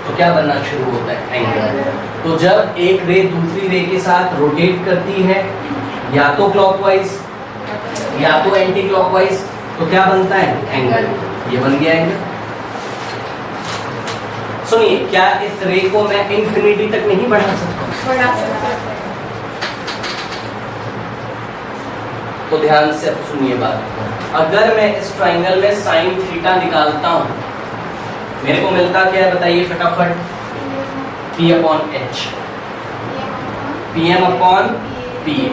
S1: तो क्या बनना शुरू होता है? एंगल। तो जब एक रे दूसरी रे के साथ रोटेट करती है, या तो क्लॉकवाइज या तो एंटी क्लॉकवाइज, तो क्या बनता है? एंगल। ये बन गया एंगल। सुनिए, क्या इस रे को मैं इंफिनिटी तक नहीं बढ़ा सकता? तो ध्यान से अब सुनिए बात। अगर मैं इस ट्रायंगल में साइन थीटा निकालता हूं, मेरे को मिलता क्या है बताइए फटाफट? P upon H, PM upon PA,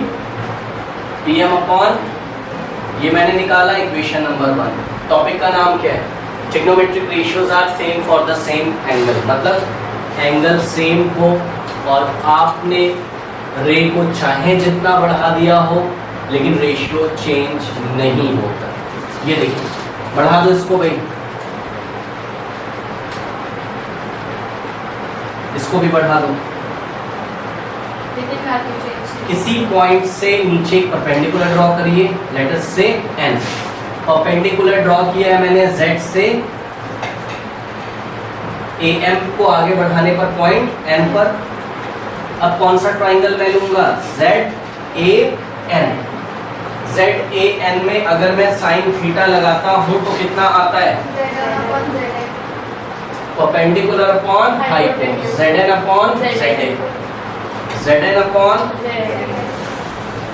S1: PM upon, ये मैंने निकाला इक्वेशन नंबर 1। टॉपिक का नाम क्या है? Trigonometric ratios are same for the same angle. मतलब एंगल सेम हो और आपने रे को चाहे जितना बढ़ा दिया हो, लेकिन रेशियो चेंज नहीं होता। ये देखिए, बढ़ा दो इसको भाई, इसको भी बढ़ा दो, किसी पॉइंट से नीचे परपेंडिकुलर ड्रॉ करिए, लेट अस से n। परपेंडिकुलर ड्रॉ किया है मैंने z से AM को आगे बढ़ाने पर पॉइंट n पर। अब कौन सा ट्रायंगल मैं लूंगा? ZAN। ZAN में अगर मैं साइन थीटा लगाता हूं तो कितना आता है? Perpendicular upon hypotenuse, Zn upon ZA, Zn upon,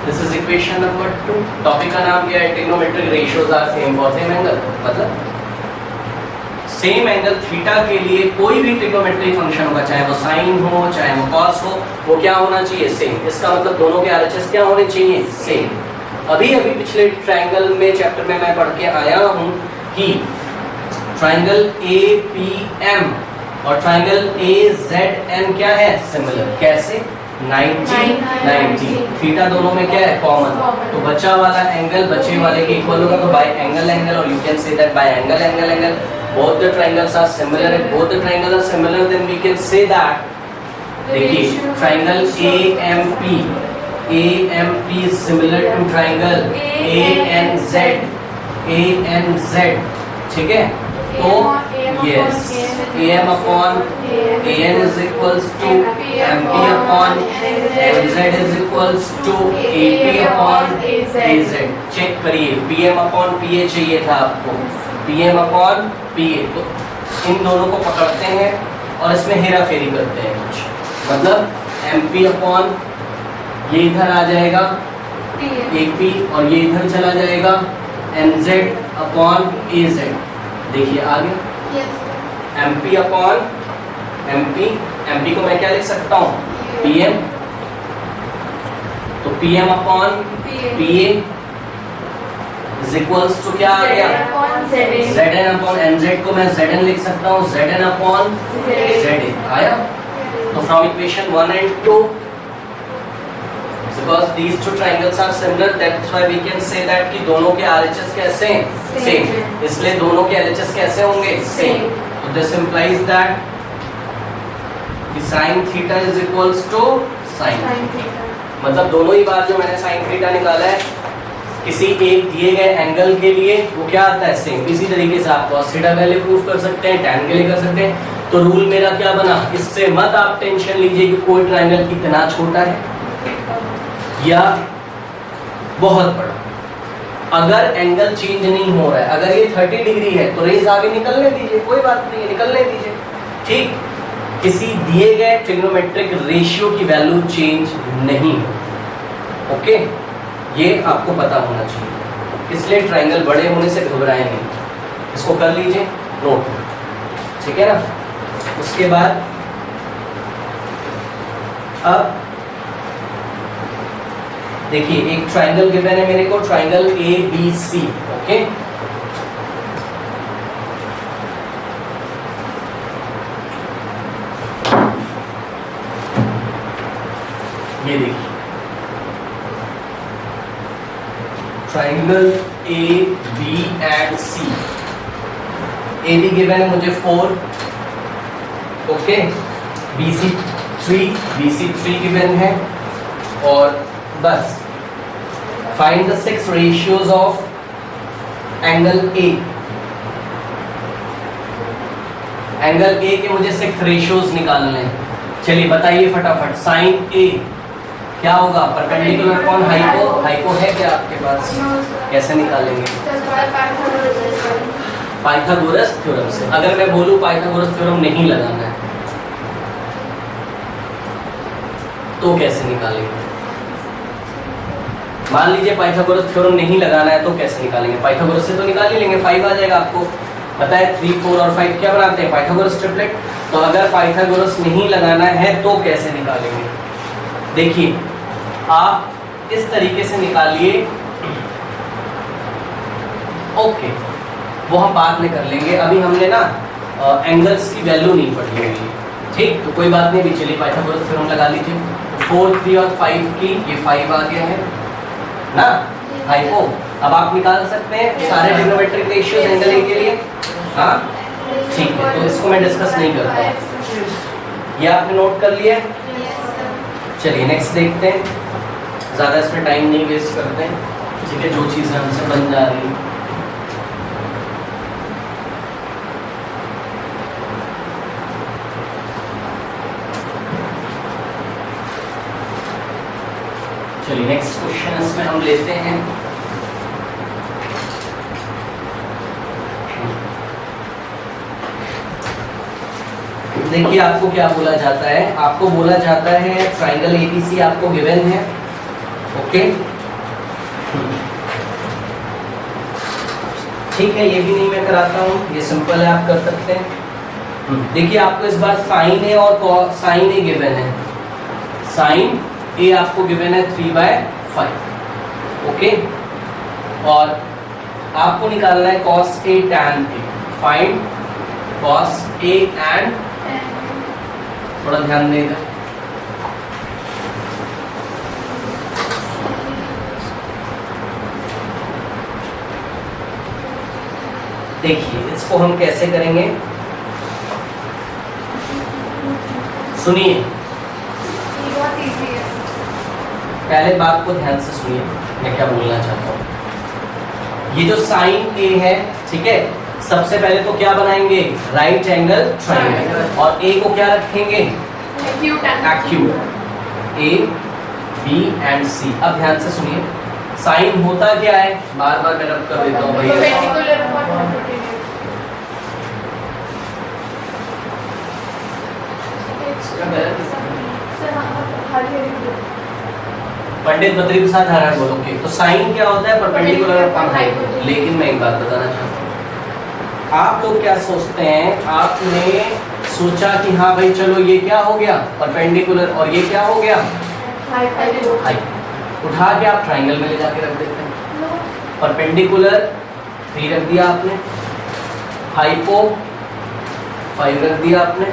S1: this is equation number 2। Topic का नाम क्या है? Trigonometric ratios are same for same angle. मतलब सेम एंगल थीटा के लिए कोई भी ट्रिग्नोमेट्रिक फंक्शन होगा, चाहे वो साइन हो चाहे वो कॉस हो, वो क्या होना चाहिए? सेम। इसका मतलब दोनों के RHS क्या होने चाहिए? सेम। अभी पिछले ट्रायंगल में चैप्टर में मैं पढ़ के आया हूं कि ट्रायंगल APM और ट्रायंगल AZN क्या है? सिमिलर। कैसे? 90 थीटा दोनों में क्या है? कॉमन। तो बचा वाला एंगल बचे वाले के इक्वल होगा, तो बाय एंगल एंगल, और you can say that bye angle angle angle both the triangles are similar। if both the triangles are similar then we can say that, देखिए triangle AMP is similar to triangle ANZ। ठीक है, तो yes, AM upon AN is equals to MP upon MZ is equals to AP upon AZ। Check करिए, PM upon PA चाहिए था आपको, PM upon PA। तो इन दोनों को पकड़ते हैं और इसमें हेरा फेरी करते हैं कुछ, मतलब MP अपॉन ये इधर आ जाएगा AP और ये इधर चला जाएगा MZ अपॉन AZ। देखिए आगे MP अपॉन MP को मैं क्या लिख सकता हूँ? PM। तो PM upon PA is equals to क्या आ गया, Zn अपॉन Nz को मैं Zn लिख सकता हूँ Zn अपॉन Za आया। तो from equation 1 and 2 because these two triangles are similar, that's why we can say that कि दोनों के RHS कैसे हैं, सेम, इसलिए दोनों के LHS कैसे होंगे, सेम। तो this implies that कि sin theta is equals to sin, मतलब दोनों ही बार जो मैंने sin थीटा निकाला है किसी एक दिए गए एंगल के लिए वो क्या आता है, सेम। इसी तरीके से आप cos थीटा वैल्यू प्रूफ कर सकते हैं, tan के लिए कर सकते हैं। तो रूल मेरा क्या बना, इससे मत आप टेंशन लीजिए कि कोई ट्रायंगल कितना छोटा है या बहुत बड़ा। अगर एंगल चेंज नहीं हो रहा है, अगर ये 30 डिग्री है तो रेज आगे निकलने दीजिए, कोई बात नहीं है, निकलने दीजिए, ठीक। किसी दिए गए ट्रिग्नोमेट्रिक रेशियो की वैल्यू चेंज नहीं, ओके, ये आपको पता होना चाहिए। इसलिए ट्रायंगल बड़े होने से घबराएं नहीं, इसको कर लीजिए नोट, ठीक है ना। उसके बाद अब देखिए एक ट्रायंगल गिवन है मेरे को, ट्रायंगल ABC, ओके। ये देखिए triangle AB and C। AB given है मुझे 4, ओके, BC 3 गिवन है, और बस find the 6 ratios of angle A। Angle A के मुझे 6 रेशियोज निकालने हैं। चलिए बताइए फटाफट, साइन A क्या होगा, परपेंडिकुलर अपॉन हाइपो, हाइपो है क्या आपके पास, कैसे निकालेंगे, पाइथागोरस थ्योरम से। अगर मैं बोलूं पाइथागोरस थ्योरम नहीं लगाना है तो कैसे निकालेंगे, मान लीजिए पाइथागोरस थ्योरम नहीं लगाना है तो कैसे निकालेंगे, पाइथागोरस से तो निकाल ही लेंगे, 5 आ जाएगा। आपको पता है 3, 4 और 5 क्या बनाते हैं, पाइथागोरस ट्रिपलेट। तो अगर पाइथागोरस नहीं लगाना है तो कैसे निकालेंगे, देखिए आप इस तरीके से निकालिए, ओके, वो हम बाद में कर लेंगे, अभी हमने ना एंगल्स की वैल्यू नहीं पढ़ी होगी, ठीक। तो कोई बात नहीं, भी चलिए पाइथागोरस थ्योरम लगा लीजिए। 4, 3 और 5 की ये 5 आ गया है ना, हाइपो। अब आप निकाल सकते हैं सारे ट्रिग्नोमेट्रिक रेशियोज एंगल ए के लिए, हाँ ठीक है। तो इसको मैं डिस्कस नहीं करता, ये आपने नोट कर लिया। चलिए नेक्स्ट देखते हैं, ज़्यादा इसमें टाइम नहीं वेस्ट करते हैं, ठीक है, जो चीज़ें हमसे बन जा रही हैं। चलिए नेक्स्ट क्वेश्चन इसमें हम लेते हैं, देखिए आपको क्या बोला जाता है, आपको बोला जाता है ट्रायंगल ABC आपको गिवन है, ओके, ठीक है। ये भी नहीं मैं कराता हूँ, ये सिंपल है, आप कर सकते हैं। देखिए आपको इस बार साइन A और साइन A गिवन है, साइन A आपको गिवन है 3/5, ओके, और आपको निकालना है cos A tan A, find cos A and, थोड़ा ध्यान देगा, देखिए इसको हम कैसे करेंगे, सुनिए, पहले बात को ध्यान से सुनिए, मैं क्या बोलना चाहता हूँ। ये जो साइन A है, ठीक है, सबसे पहले तो क्या बनाएंगे, राइट एंगल ट्रायंगल, और A को क्या रखेंगे, acute, A B and C। अब ध्यान से सुनिए, साइन होता क्या है, बार बार मैं रब कर देता हूँ भैया, पंडित बद्री प्रसाद हरार बोलोगे। तो साइन क्या होता है, परपेंडिकुलर अपॉन हाइपोटेन्यूज। लेकिन मैं एक बात बताना चाहता हूँ, आप लोग क्या सोचते हैं, आपने सोचा कि हाँ भाई चलो ये क्या हो गया, परपेंडिकुलर, और ये क्या हो गया, हाइपोटेन्यूज। उठा के आप ट्राइंगल में ले जाके रख देते हैं। परपेंडिकुलर 3 रख दिया आपने, हाइपो 5 रख दिया आपने,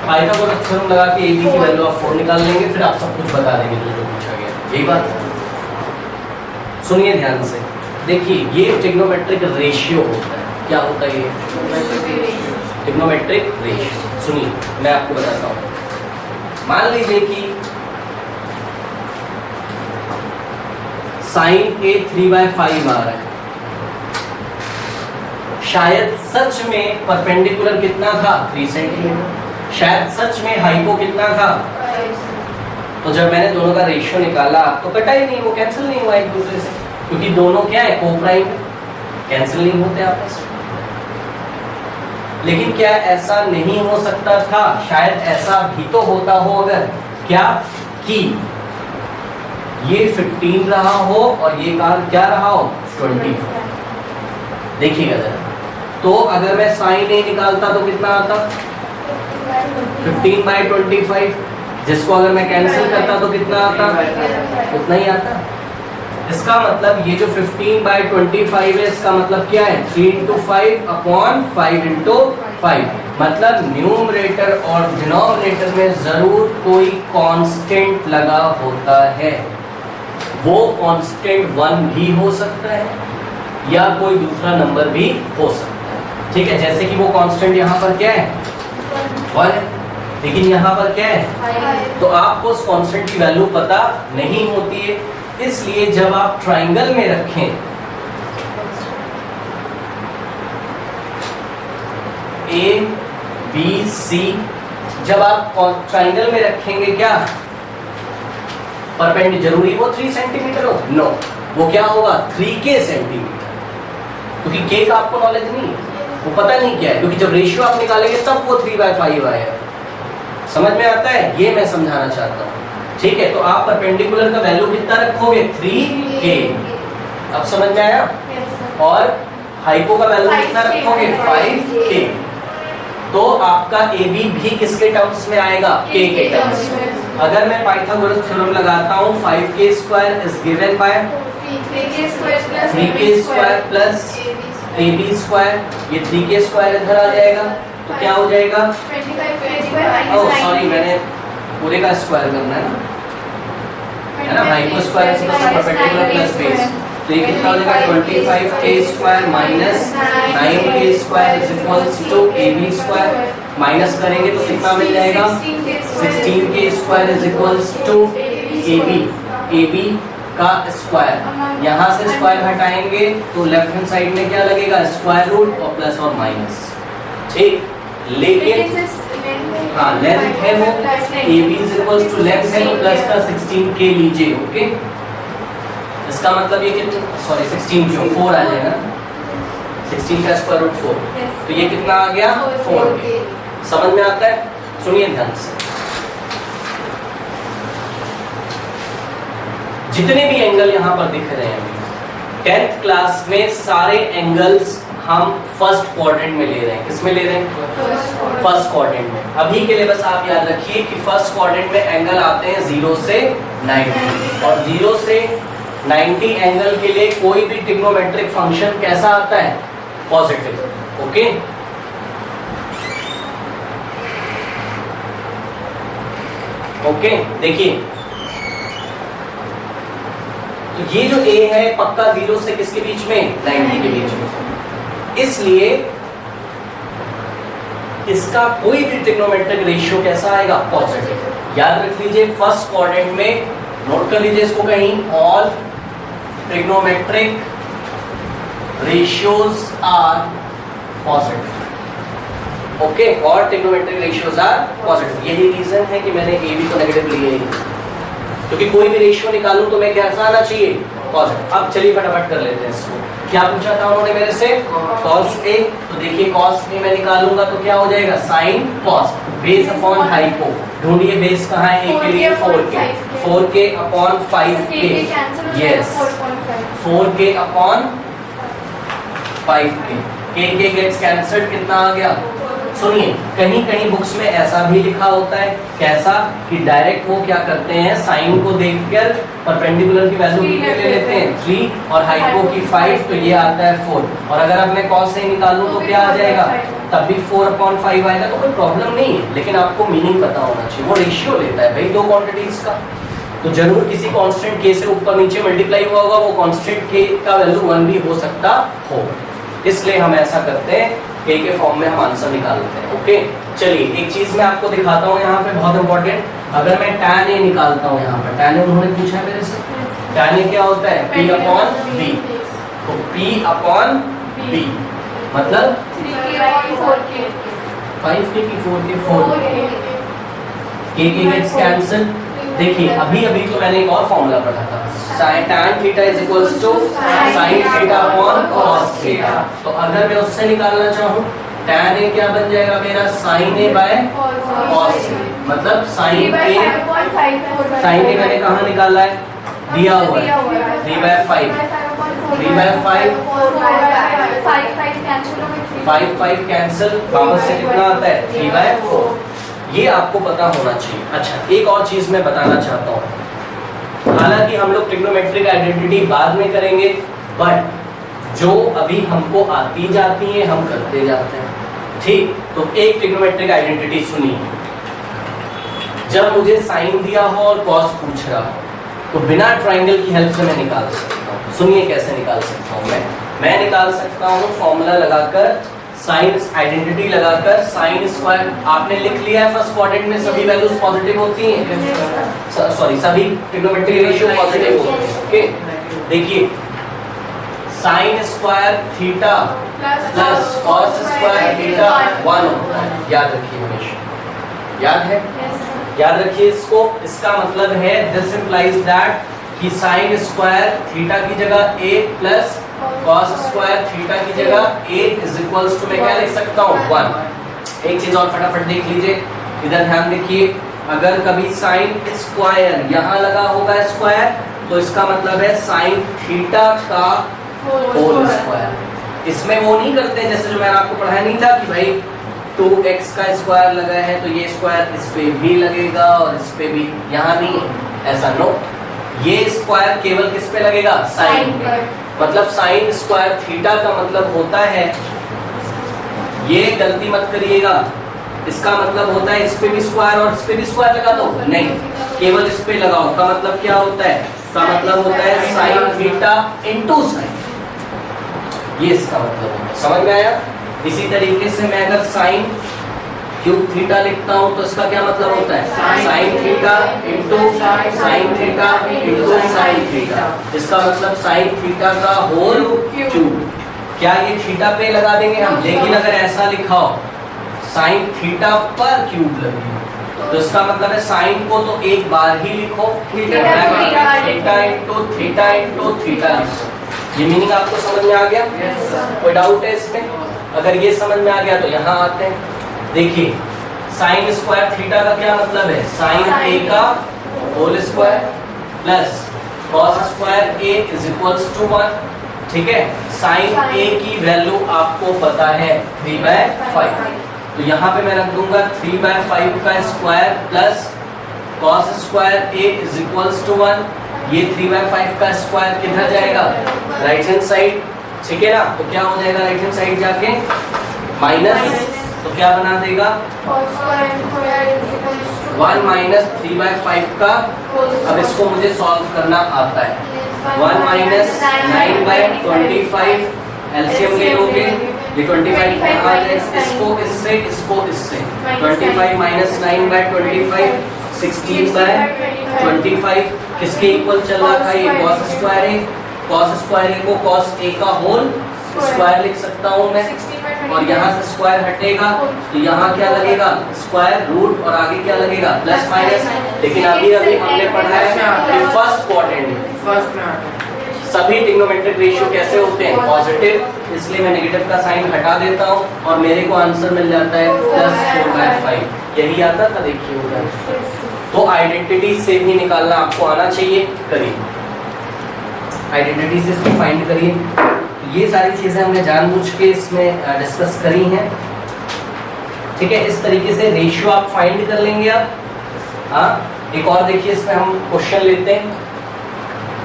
S1: पाइथागोरस थ्योरम लगा के AB की वैल्यू आप 4 निकाल लेंगे, फिर आप सब कुछ बता देंगे जो पूछा गया। यही बात है। सुनिए ध्यान से, देखिए ये ट्रिग्नोमेट्रिक रेशियो होता है। क्या होता है ये? Trigonometric ratio. सुनिए मैं आपको बताता हूँ। मान लीजिए कि साइन A 3/5 आ रहा है, शायद सच में परपेंडिकुलर कितना था? 3 सेंटीमीटर। शायद सच में हाइपो कितना था? तो जब मैंने दोनों का रेशियो निकाला तो कटा ही नहीं, वो कैंसिल नहीं हुआ एक दूसरे से, क्योंकि दोनों क्या है? कोप्राइम, कैंसिल नहीं होते आपस में। लेकिन क्या ऐसा नहीं हो सकता था? शायद ऐसा भी तो होता हो, अगर क्या कि ये 15 रहा हो और ये क्या रहा हो? 20। देखिएगा जरा, तो अगर मैं साइन A निकालता तो कितना आता? 15/25। जिसको अगर मैं कैंसिल करता तो कितना आता? उतना ही आता। इसका मतलब ये जो 15/25 है, इसका मतलब क्या है? 3 × 5/5 × 5। मतलब न्यूमरेटर और डिनोमिनेटर में जरूर कोई कांस्टेंट लगा होता है। वो कांस्टेंट 1 भी हो सकता है या कोई दूसरा नंबर भी हो सकता है। ठीक है, जैसे कि वो कांस्टेंट यहाँ पर क्या है? 1 है, लेकिन यहाँ पर क्या है? तो आपको उस कांस्टेंट की वैल्यू पता नहीं होती है। इसलिए जब आप ट्राइंगल में रखें ABC, जब आप ट्राइंगल में रखेंगे क्या परपेंडिकुलर, जरूरी वो 3 सेंटीमीटर हो? नो, वो क्या होगा? 3K सेंटीमीटर, क्योंकि K का आपको नॉलेज नहीं है, वो पता नहीं क्या है, क्योंकि जब रेशियो आप निकालेंगे तब वो 3/5 आएगा। समझ में आता है? ये मैं समझाना चाहता हूँ। ठीक है, तो आप परपेंडिकुलर का वैल्यू कितना रखोगे? 3K। अब समझ में आया? और हाइपो का वैल्यू कितना रखोगे? 5K। तो आपका AB भी किसके टर्म्स में आएगा? K के टर्म्स में। अगर मैं पाइथागोरस थ्योरम लगाता हूँ, 5K² is given bye 3K² plus AB²। ये 3K² इधर आ जाएगा तो क्या हो जाएगा? ओह सॉरी, मैंने पूरे का स्क्वायर करना है ना, hypo square perpendicular plus base. तो ये कितना हो जाएगा? 25K² minus 9K² is equals to AB²। Minus करेंगे तो कितना मिल जाएगा? 16K² is equals to AB का स्क्वायर। यहाँ से स्क्वायर हटाएंगे तो लेफ्ट हैंड साइड में क्या लगेगा? स्क्वायर रूट और प्लस और माइनस। ठीक, लेकिन हाँ लेंथ है वो, AB is equals to length है तो प्लस का 16K लीजिए। ओके, इसका मतलब ये कितना? सॉरी 16 क्यों? 4 आ जाएगा, 16 का स्क्वायर रूट 4। तो ये कितना आ गया? 4K। समझ में आता है? सुनिए ध्यान से, जितने भी एंगल यहाँ पर दिख रहे हैं 10th क्लास में, सारे एंगल्स हम फर्स्ट क्वाड्रेंट में ले रहे हैं। किस में ले रहे हैं? फर्स्ट क्वाड्रेंट में। अभी के लिए बस आप याद रखिए कि फर्स्ट क्वाड्रेंट में एंगल आते हैं 0 से 90, और 0 से 90 एंगल के लिए कोई भी ट्रिग्नोमेट्रिक फंक्शन कैसा आता है? पॉजिटिव। ओके, ओके देखिए, तो ये जो A है पक्का 0 से किसके बीच में? 90 के बीच में। इसलिए इसका कोई भी ट्रिग्नोमेट्रिक रेशियो कैसा आएगा? पॉजिटिव। याद रख लीजिए, फर्स्ट क्वाड्रेंट में नोट कर लीजिए इसको कहीं, all trigonometric ratios are positive. Okay, और ट्रिग्नोमेट्रिक रेशियोज आर पॉजिटिव। यही रीजन है कि मैंने AB को नेगेटिव लिए, क्योंकि कोई भी रेशियो निकालूं तो मैं कैसा आना चाहिए? पॉजिटिव। अब चलिए फटाफट कर लेते हैं इसको। क्या पूछा था उन्होंने मेरे से? cos A। तो देखिए cos A मैं निकालूंगा तो क्या हो जाएगा? sin cos base upon hypo. ढूंढिए बेस कहाँ है? A के लिए 4K। 4K अपॉन 5K। यस, 4K अपॉन 5K। K गेट्स कैंसल्ड, कितना आ गया? सुनिए, कहीं कहीं बुक्स में ऐसा भी लिखा होता है, कैसा कि डायरेक्ट वो क्या करते हैं, साइन को देखकर परपेंडिकुलर की वैल्यू कितने ले लेते हैं 3 और हाइपो की 5, तो ये आता है 4। और अगर अब मैं कॉस से निकालूं तो क्या आ जाएगा, तब भी 4/5 आएगा, तो कोई प्रॉब्लम नहीं है। लेकिन आपको मीनिंग पता होना चाहिए, वो रेशियो लेता है भाई दो क्वांटिटीज का, तो जरूर किसी कांस्टेंट के से ऊपर नीचे मल्टीप्लाई हुआ होगा, वो कांस्टेंट के का वैल्यू 1 भी हो सकता हो। इसलिए हम ऐसा करते हैं, के फॉर्म में हम आंसर निकाल लेते हैं। ओके, चलिए एक चीज मैं आपको दिखाता हूँ यहाँ पे, बहुत इंपॉर्टेंट। अगर मैं tan a निकालता हूँ यहाँ पर, tan a उन्होंने पूछा है मेरे से, tan a क्या होता है P/B, तो P/B मतलब 5k की 4k 4k, k gets cancel. देखिए अभी अभी तो मैंने एक और फॉर्मूला पढ़ा था, tan theta is equals to sin theta upon cos theta. तो अगर मैं उससे निकालना चाहूँ, tan a क्या बन जाएगा मेरा, sin a by cos a, मतलब sin a मैंने कहाँ निकाला है, दिया हुआ है 3/5, 5 कैंसिल, वापस से कितना आता है 3/4। ये आपको पता होना चाहिए। अच्छा, एक और चीज मैं बताना चाहता हूँ, हालांकि हम लोग ट्रिग्नोमेट्रिक आइडेंटिटी बाद में करेंगे, बट जो अभी हमको आती जाती है हम करते जाते हैं, ठीक। तो एक ट्रिग्नोमेट्रिक आइडेंटिटी सुनिए, जब मुझे साइन दिया हो और कॉस पूछ रहा हो, तो बिना ट्राइंगल की हेल्प से मैं निकाल सकता हूँ। सुनिए कैसे निकाल सकता हूँ मैं निकाल सकता हूँ फॉर्मूला लगाकर, साइन आइडेंटिटी लगाकर, साइन स्क्वायर आपने लिख लिया है फर्स्ट क्वाड्रेंट में, सभी वैल्यूज पॉजिटिव होती हैं, सॉरी सभी ट्रिग्नोमेट्रिक रेशियो पॉजिटिव होते हैं। ओके, देखिए sine square theta plus cos square theta 1 होता है, याद रखिए हमेशा, याद है, याद रखिए इसको। इसका मतलब है दिस इंप्लाइज दैट कि साइन स्क्वायर थीटा की जगह a plus cos square theta की जगह a इज इक्वल्स टू, मैं क्या लिख सकता हूँ 1। एक चीज और फटाफट देख लीजिए, इधर ध्यान देखिए, अगर कभी साइन स्क्वायर यहाँ लगा होगा स्क्वायर, तो इसका मतलब है साइन थीटा का होल स्क्वायर। इसमें वो नहीं करते जैसे जो मैंने आपको पढ़ाया नहीं था कि भाई 2x का स्क्वायर लगा है तो ये स्क्वायर इस पे भी लगेगा और इस पे भी, यहाँ नहीं ऐसा, नो, ये स्क्वायर केवल किस पे लगेगा, साइन पे। मतलब साइन स्क्वायर थीटा का मतलब होता है, ये गलती मत करिएगा, इसका मतलब होता है इस पे भी स्क्वायर और इस पे भी स्क्वायर लगा दो, नहीं, केवल इस पे लगाओ। का मतलब क्या होता है, का मतलब होता है साइन थीटा इनटू साइन, ये इसका मतलब होता है। समझ में आया? इसी तरीके से मैं अगर साइन क्यूब थीटा लिखता हूँ तो इसका क्या मतलब होता है, sine theta into sine theta into sine theta, इसका मतलब साइन थीटा का होल क्यूब। क्या ये थीटा पे लगा देंगे हम, लेकिन अगर ऐसा लिखा हो साइन थीटा पर क्यूब लगी तो इसका मतलब है साइन को तो एक बार ही लिखो, theta into theta into theta लिखो। ये मीनिंग आपको समझ में आ गया? कोई डाउट है इसमें? अगर ये समझ में आ गया तो यहाँ आते हैं। देखिए साइन स्क्वायर थीटा का क्या मतलब है, साइन ए का whole square plus cos square A is equals to 1। ठीक है, साइन ए की वैल्यू आपको पता है 3/5, तो यहाँ पे मैं रख दूंगा 3/5 का square plus cos square A is equals to 1। ये 3/5 का स्क्वायर किधर जाएगा, राइट हैंड साइड, ठीक है ना। तो क्या हो जाएगा राइट हैंड साइड जाके माइनस, तो क्या बना देगा 1 माइनस 3/5 का। अब इसको मुझे सॉल्व करना आता है, 1 माइनस 9/25 एलसीएम ले लोगे, ये 25 कहाँ है, इसको इससे 25 माइनस 9/25 16/25 किसके इक्वल चल रहा था, ये कॉस स्क्वायर ए, कॉस स्क्वायर ए को कॉस ए का होल स्क्वायर लिख सकता हूँ मैं, और यहाँ से स्क्वायर हटेगा तो यहाँ क्या लगेगा स्क्वायर रूट, और आगे क्या लगेगा प्लस माइनस। लेकिन अभी हमने पढ़ा है कि फर्स्ट क्वाड्रेंट में सभी ट्रिग्नोमेट्रिक रेशियो कैसे होते हैं, पॉजिटिव, इसलिए मैं नेगेटिव का साइन हटा देता हूँ और मेरे को आंसर मिल जाता है +4/5। यही आता था, देखिए होगा। तो आइडेंटिटी से भी निकालना आपको आना चाहिए, करिए आइडेंटिटी से इसको फाइंड करिए। ये सारी चीजें हमने जानबूझ के इसमें डिस्कस करी हैं, ठीक है, इस तरीके से रेशियो आप फाइंड कर लेंगे आप। हाँ, एक और देखिए इसमें हम क्वेश्चन लेते हैं,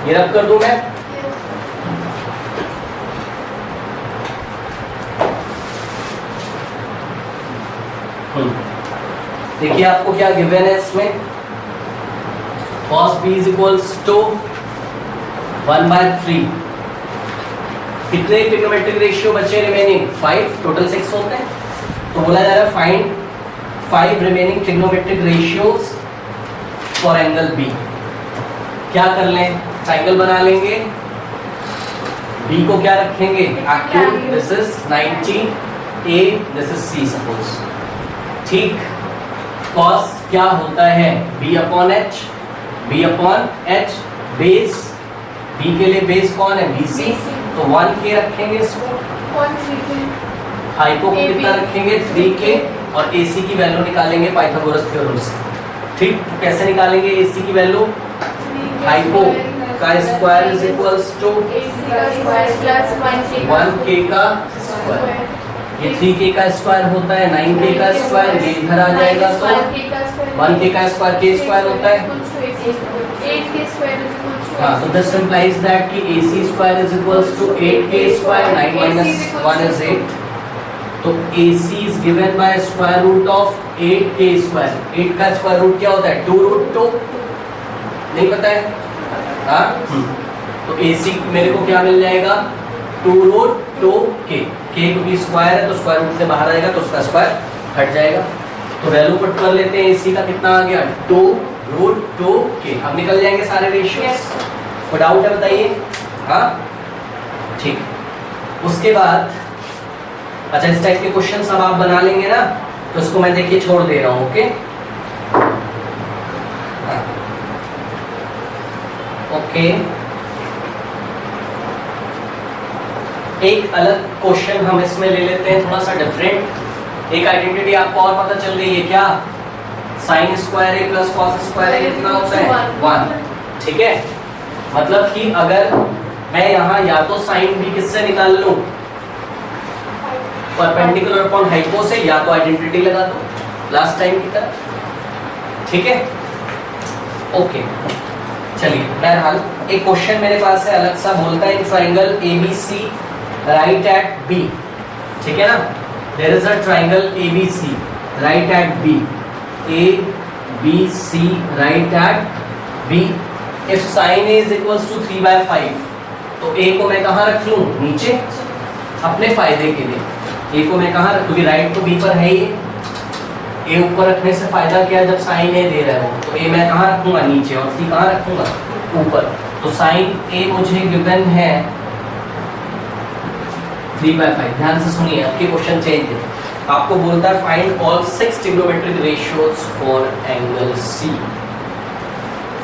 S1: ये रब कर दूं मैं। देखिए आपको क्या गिवन है इसमें, cos b is equals to 1/3। कितने ट्रिग्नोमेट्रिक रेशियो बचे रिमेनिंग? 5, टोटल 6 होते हैं। तो बोला जा रहा है find 5 remaining trigonometric ratios for angle B. क्या कर लें, ट्राइंगल बना लेंगे, बी को क्या रखेंगे acute, this is 90, A this is C suppose. ठीक, cos क्या होता है b अपॉन एच, b अपॉन एच, बेस b के लिए बेस कौन है BC, तो 1k रखेंगे इसको, हाइपो को कितना रखेंगे 3k, और AC की वैल्यू निकालेंगे पाइथागोरस थ्योरम से। ठीक, तो कैसे निकालेंगे AC की वैल्यू, हाइपो का square is equals to 1k का स्क्वायर, ये 3k का स्क्वायर होता है, 9k का स्क्वायर, ये इधर आ जाएगा तो 1k का स्क्वायर k स्क्वायर होता है। हाँ, तो दिस implies that कि AC square is equals to 8k square, 9 minus 1 is 8, तो AC is given by square root of 8k square. 8 का स्क्वायर रूट क्या होता है 2√2, नहीं पता है? हाँ, तो AC मेरे को क्या मिल जाएगा 2√2k, k क्योंकि स्क्वायर है तो स्क्वायर रूट से बाहर आएगा तो उसका स्क्वायर हट जाएगा। तो वैल्यू पुट कर लेते हैं, AC का कितना आ गया 2√2k। अब निकल जाएंगे सारे रेशियोज, कोई डाउट है बताइए? हाँ, ठीक। उसके बाद अच्छा, इस टाइप के क्वेश्चन सब आप बना लेंगे ना, तो इसको मैं देखिए छोड़ दे रहा हूँ। Okay, okay. एक अलग क्वेश्चन हम इसमें ले लेते हैं, थोड़ा सा डिफरेंट। एक आइडेंटिटी आपको और पता चल गई है क्या, साइन स्क्वायर ए प्लस कॉस स्क्वायर ए कितना होता है 1। ठीक है, मतलब कि अगर मैं यहाँ या तो साइन भी किससे निकाल लूं, परपेंडिकुलर अपॉन हाइपो से, या तो आइडेंटिटी लगा दो लास्ट टाइम की तरह। ठीक है, ओके। चलिए, बहरहाल एक क्वेश्चन मेरे पास है अलग सा, बोलता है triangle ABC right at B। ठीक है ना, there is a triangle ABC right at B, ABC right at B, if sin A is equals to 3/5, तो A को मैं कहाँ रख लूँ, नीचे, अपने फायदे के लिए। A को मैं कहाँ रख, क्योंकि राइट तो B पर है ही, A ऊपर रखने से फायदा क्या है, जब साइन A दे रहा हो तो A मैं कहाँ रखूंगा, नीचे, और C कहाँ रखूंगा, ऊपर। तो साइन A मुझे गिवन है 3/5। ध्यान से सुनिए, आपके क्वेश्चन चेंज है, आपको बोलता है find all 6 trigonometric ratios for angle C,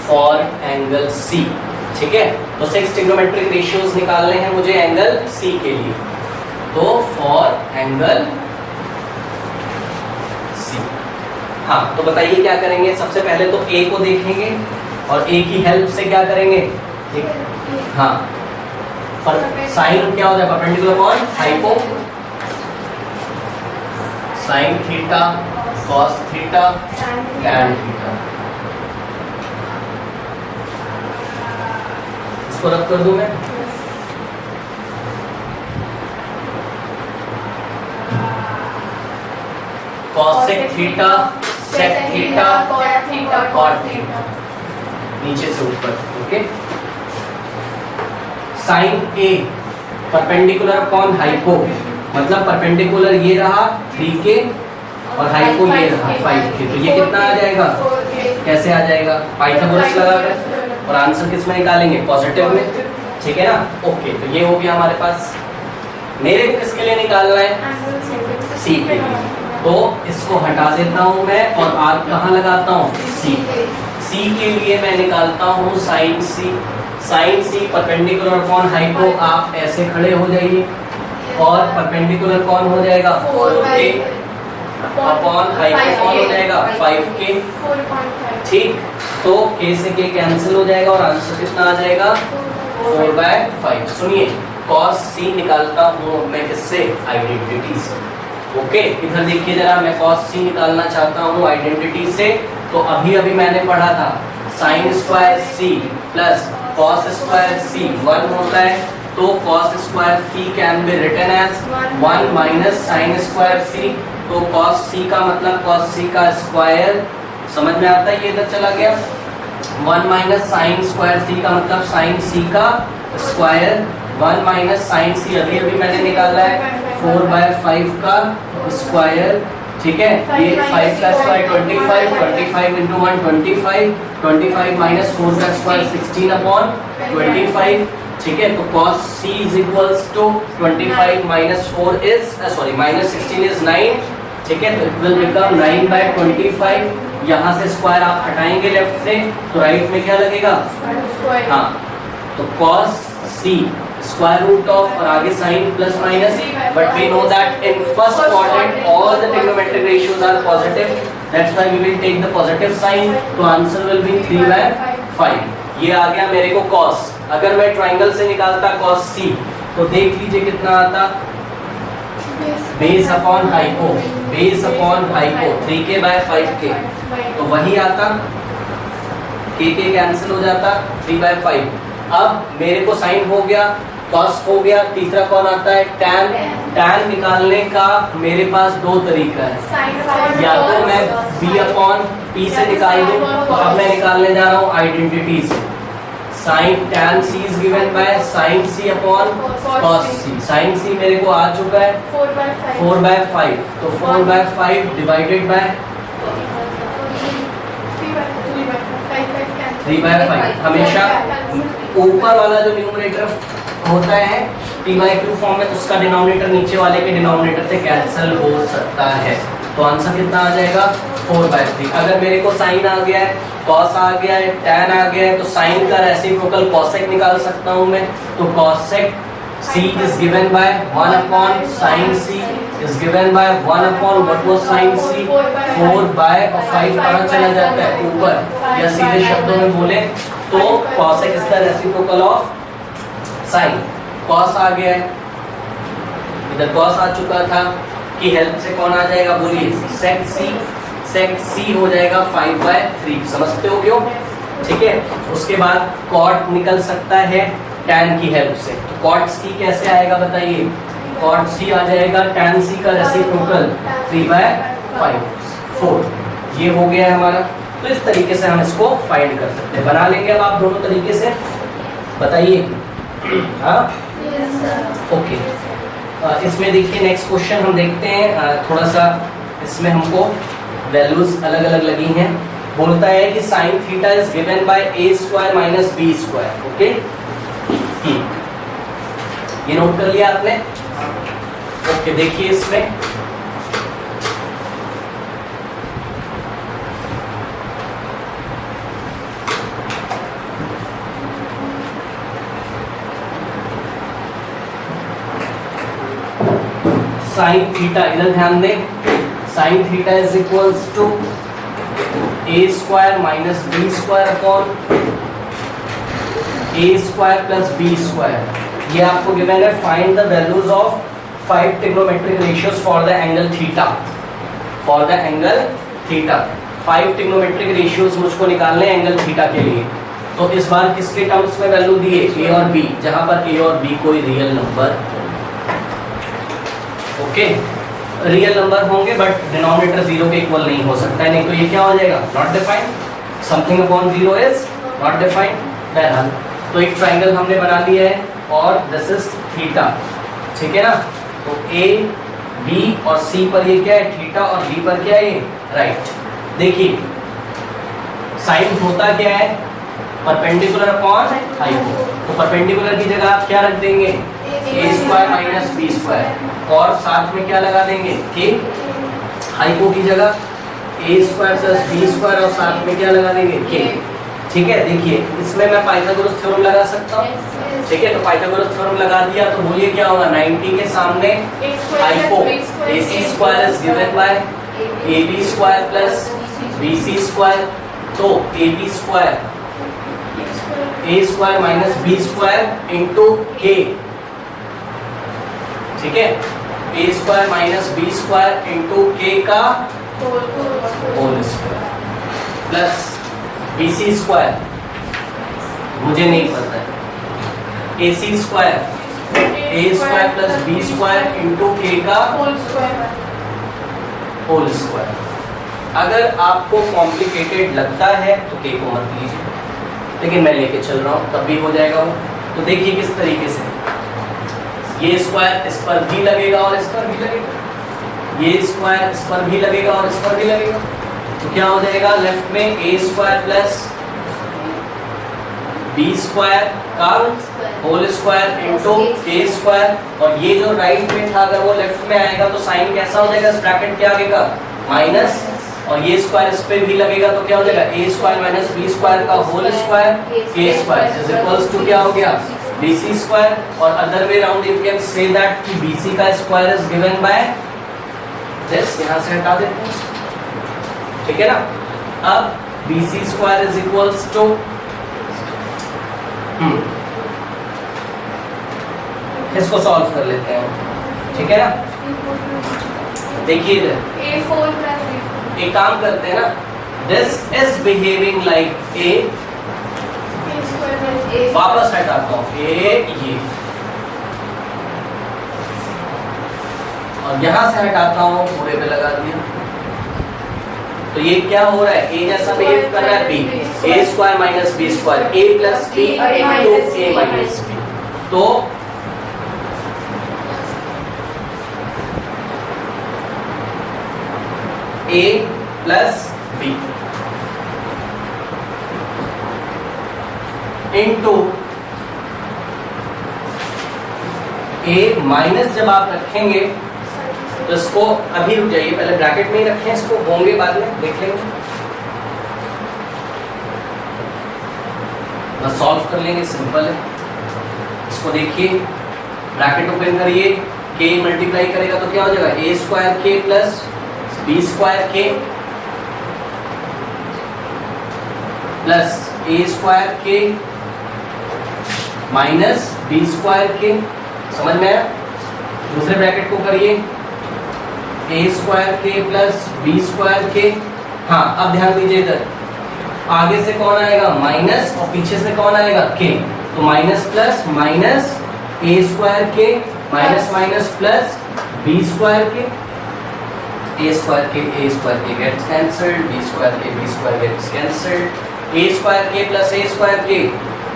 S1: for angle C। ठीक है, तो 6 ट्रिग्नोमेट्रिक रेशियोज निकालने हैं मुझे एंगल C के लिए। तो फॉर एंगल C, हाँ, तो बताइए क्या करेंगे। सबसे पहले तो A को देखेंगे और A की हेल्प से क्या करेंगे, हाँ, पर साइन क्या होता है, perpendicular upon hypo, sine theta cos theta tan theta. इसको रख कर दूं मैं, cosec theta sec theta cot theta, नीचे से ऊपर। Okay, sine A perpendicular upon hypo, मतलब परपेंडिकुलर ये रहा 3k और हाइपो ये रहा 5k, तो ये कितना आ जाएगा, कैसे आ जाएगा, पाइथागोरस लगाकर, और आंसर किस में निकालेंगे, पॉजिटिव में। ठीक है ना, ओके। तो ये हो गया हमारे पास। मेरे को किसके लिए निकालना है, C के लिए, तो इसको हटा देता हूं मैं और आग कहाँ लगाता हूँ, C के लिए मैं निकालता हूँ sine C। Sine C perpendicular upon hypo, आप ऐसे खड़े हो जाइए, और परपेंडिकुलर कौन हो जाएगा 4k अपॉन हाइपो कौन हो जाएगा 5k। ठीक, तो k से k कैंसिल हो जाएगा और आंसर कितना आ जाएगा 4/5। सुनिए, cos C निकालता हूँ मैं किससे, आइडेंटिटी से। ओके इधर देखिए जरा, मैं cos c निकालना चाहता हूँ आइडेंटिटी से, तो अभी अभी मैंने पढ़ा था sin square c plus cos square c 1 होता है, तो cos square c can be written as 1 minus sin square c, तो cos c का मतलब cos c का स्क्वायर, समझ में आता है, ये इधर चला गया, 1 माइनस साइन स्क्वायर c का मतलब साइन c का स्क्वायर, 1 माइनस साइन c अभी अभी मैंने निकाला है 4/5 का स्क्वायर, ठीक है, ये 5 का स्क्वायर 25, 25 इंटू 1 25, 25 माइनस 4 का स्क्वायर 16/25, ठीक है, तो cos c is equals to 25 minus 4 is sorry minus 16 is 9, ठीक है, तो इट विल बिकम 9/25, यहाँ से स्क्वायर आप हटाएंगे लेफ्ट से, तो राइट में क्या लगेगा, हाँ, तो cos c square root of और आगे sign plus minus, but we know that in first quadrant all the trigonometric ratios are positive, that's why we will take the positive sign, तो आंसर विल बी 3/5। ये आ गया मेरे को cos, अगर मैं triangle से निकालता cos c, तो देख लीजिए कितना आता, base upon hypo, base upon hypo 3k/5k, तो वही आता, k कैंसिल हो जाता 3/5। अब मेरे को साइन हो गया, cos हो गया, तीसरा कौन आता है, tan, tan निकालने का मेरे पास दो तरीका है, या तो मैं b अपॉन p से निकाल दूं, तो अब मैं निकालने जा रहा हूँ आइडेंटिटी से, sine tan c is given by sine c upon cos c, sine c मेरे को आ चुका है 4/5, तो 4/5 डिवाइडेड बाय 3/5, हमेशा ऊपर वाला जो न्यूमरेटर होता है p/q फॉर्म में, उसका डिनोमिनेटर नीचे वाले के डिनोमिनेटर से कैंसिल हो सकता है, तो आंसर कितना आ जाएगा 4/3। अगर मेरे को साइन आ गया है, cos आ गया है, tan आ गया है, तो साइन का रेसिप्रोकल cosec निकाल सकता हूं मैं, तो cosec c is given by 1 upon sin c is given by 1 upon what was sin c, 4/5 कहाँ चला जाता है ऊपर, या सीधे शब्दों में बोले तो cosec is the reciprocal of sin, cos आ गया है, इधर cos आ चुका था, की हेल्प से कौन आ जाएगा बोलिए, sec c हो जाएगा 5/3, समझते हो क्यों, ठीक है, उसके बाद cot निकल सकता है tan की हेल्प से, तो cot c कैसे आएगा बताइए, cot c आ जाएगा tan c का रेसिप्रोकल 3/5, 4, ये हो गया है हमारा, तो इस तरीके से हम इसको फाइंड कर सकते हैं, बना लेंगे अब आप दोनों तरीके से, बताइए, हाँ, ओके, इसमें देखिए नेक्स्ट क्वेश्चन हम देखते हैं, थोड़ा सा इसमें हमको वैल्यूज अलग अलग लगी हैं, बोलता है कि sign theta is given bye a square minus b square, okay, ये नोट कर लिया आपने, ओके, देखिए इसमें साइन थीटा, इधर ध्यान दें, sine theta is equals to a square minus b square upon a square plus b square, ये आपको गिवन है, find the values of 5 trigonometric ratios for the angle theta, for the angle theta, 5 trigonometric ratios मुझको निकालने हैं angle theta के लिए, तो इस बार किसके टर्म्स में वैल्यू दिए, a और b, जहां पर a और b कोई real number, okay, real number होंगे बट डिनोमिनेटर 0 के इक्वल नहीं हो सकता है, नहीं तो ये क्या हो जाएगा, not defined, something upon 0 is not defined, बहरहाल, तो एक ट्रायंगल हमने बना लिया है और दिस इज थीटा, ठीक है ना, तो a b और c पर ये क्या है थीटा और b पर क्या है ये राइट, देखिए साइन होता क्या है, परपेंडिकुलर अपॉन हाइपो, तो परपेंडिकुलर की जगह आप क्या रख देंगे, a square minus b square, और साथ में क्या लगा देंगे कि हाइपो की जगह a square plus b square, और साथ में क्या लगा देंगे k, ठीक है, देखिए इसमें मैं पाइथागोरस थ्योरम लगा सकता हूँ, ठीक है, तो पाइथागोरस थ्योरम लगा दिया, तो बोलिए क्या होगा, 90 के सामने hypo ac square is given by ab square plus bc square, तो ab square a square minus b square into k, ठीक है, A square minus B square into K का whole square plus B C square, मुझे नहीं पता है, A C square A square plus B square into K का whole square. अगर आपको कॉम्प्लिकेटेड लगता है तो के को मत लीजिए, लेकिन मैं लेके चल रहा हूँ तब भी हो जाएगा वो। तो देखिए किस तरीके से ये स्क्वायर इस पर भी लगेगा और इस पर भी लगेगा, ये स्क्वायर इस पर भी लगेगा और इस पर भी लगेगा। तो क्या हो जाएगा, लेफ्ट में ए स्क्वायर प्लस बी स्क्वायर का होल स्क्वायर इंटू ए स्क्वायर, और ये जो राइट में था अगर वो लेफ्ट में आएगा तो साइन कैसा हो जाएगा, ब्रैकेट क्या आएगा माइनस, और ये स्क्वायर इस पे भी लगेगा तो क्या हो जाएगा A square minus B square का whole square K square is equals to क्या हो गया बी सी स्क्वायर। और other way round you can say that कि बी सी का square is given by this, यहां से हटा देते हैं, ठीक है ना। अब B C square is equals to इसको सॉल्व कर लेते हैं, ठीक है ना। देखिए इधर एक काम करते हैं ना, this is behaving like a, वापस हटाता हूं ए ये, और यहां से हटाता हूं पूरे पे लगा दिया, तो ये क्या हो रहा है, ए जैसा बिहेव कर रहा है बी, ए स्क्वायर माइनस बी स्क्वायर, ए प्लस बी इंटू ए माइनस बी, तो ए प्लस बी इंटू ए माइनस, जब आप रखेंगे तो इसको अभी रुक जाइए, पहले ब्रैकेट में ही रखें, इसको होंगे बाद में देख लेंगे, बस सॉल्व कर लेंगे, सिंपल है। इसको देखिए ब्रैकेट ओपन करिए, के मल्टीप्लाई करेगा तो क्या हो जाएगा A square K plus B square K plus A square K minus B square के, समझ में आया। दूसरे ब्रैकेट को करिए ए square K plus B square के, हाँ अब ध्यान दीजिए इधर आगे से कौन आएगा माइनस और पीछे से कौन आएगा के, तो minus plus minus A square K minus minus plus B square K, A square K gets cancelled, B square gets cancelled, A square K plus A square K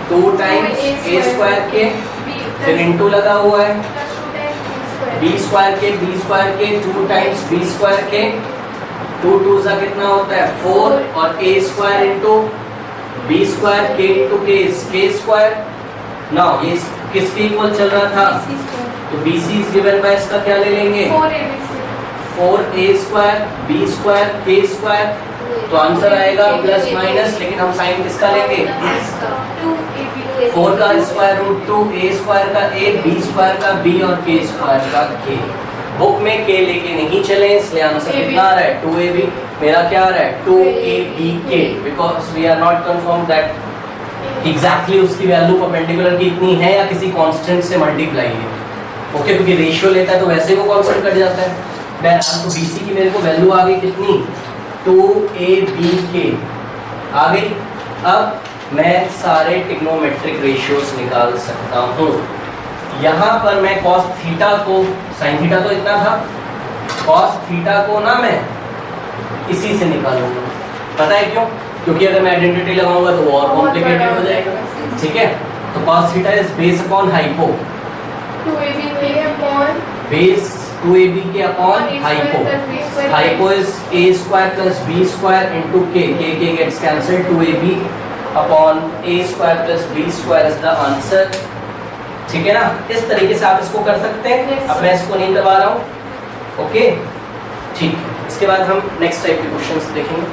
S1: 2 times A square के, फिर into लगा हुआ है B square K 2 times B square K, 2 2 सा कितना होता है 4, और A square into B square K into K square. Now ये किसके इक्वल चल रहा था, तो B C is given by इसका क्या ले लेंगे 4a square B square K square, तो आंसर आएगा प्लस माइनस, लेकिन हम साइन किसका लेंगे 4 का स्क्वायर रूट 2, ए स्क्वायर का ए, बी स्क्वायर का बी और के स्क्वायर का के। बुक में के लेके नहीं चले, इसलिए आंसर कितना आ रहा है 2ab, मेरा क्या आ रहा है 2abk, because we are not confirm that exactly उसकी वैल्यू परपेंडिकुलर की इतनी है या किसी कांस्टेंट से मल्टीप्लाई है, ओके, क्योंकि रेशियो लेता है तो वैसे वो कांस्टेंट कट जाता है। बहरहाल तो BC की मेरे को वैल्यू आ गई कितनी 2abk आ गई। अब मैं सारे ट्रिग्नोमेट्रिक रेशियोज निकाल सकता हूँ। यहाँ पर मैं cos थीटा को, sin थीटा तो इतना था, cos थीटा को ना मैं इसी से निकालूंगा। पता है क्यों? क्योंकि अगर मैं आइडेंटिटी लगाऊंगा तो वो और कॉम्प्लिकेटेड हो जाएगा, ठीक है। तो cos theta is base upon hypo, base 2ab के upon hypo, hypo is a square plus b square into k gets cancel, 2ab upon a square plus b square is the answer, ठीक है ना। इस तरीके से आप इसको कर सकते हैं। अब मैं इसको नहीं दबा रहा हूँ, ओके, ठीक। इसके बाद हम नेक्स्ट टाइप के क्वेश्चंस देखेंगे।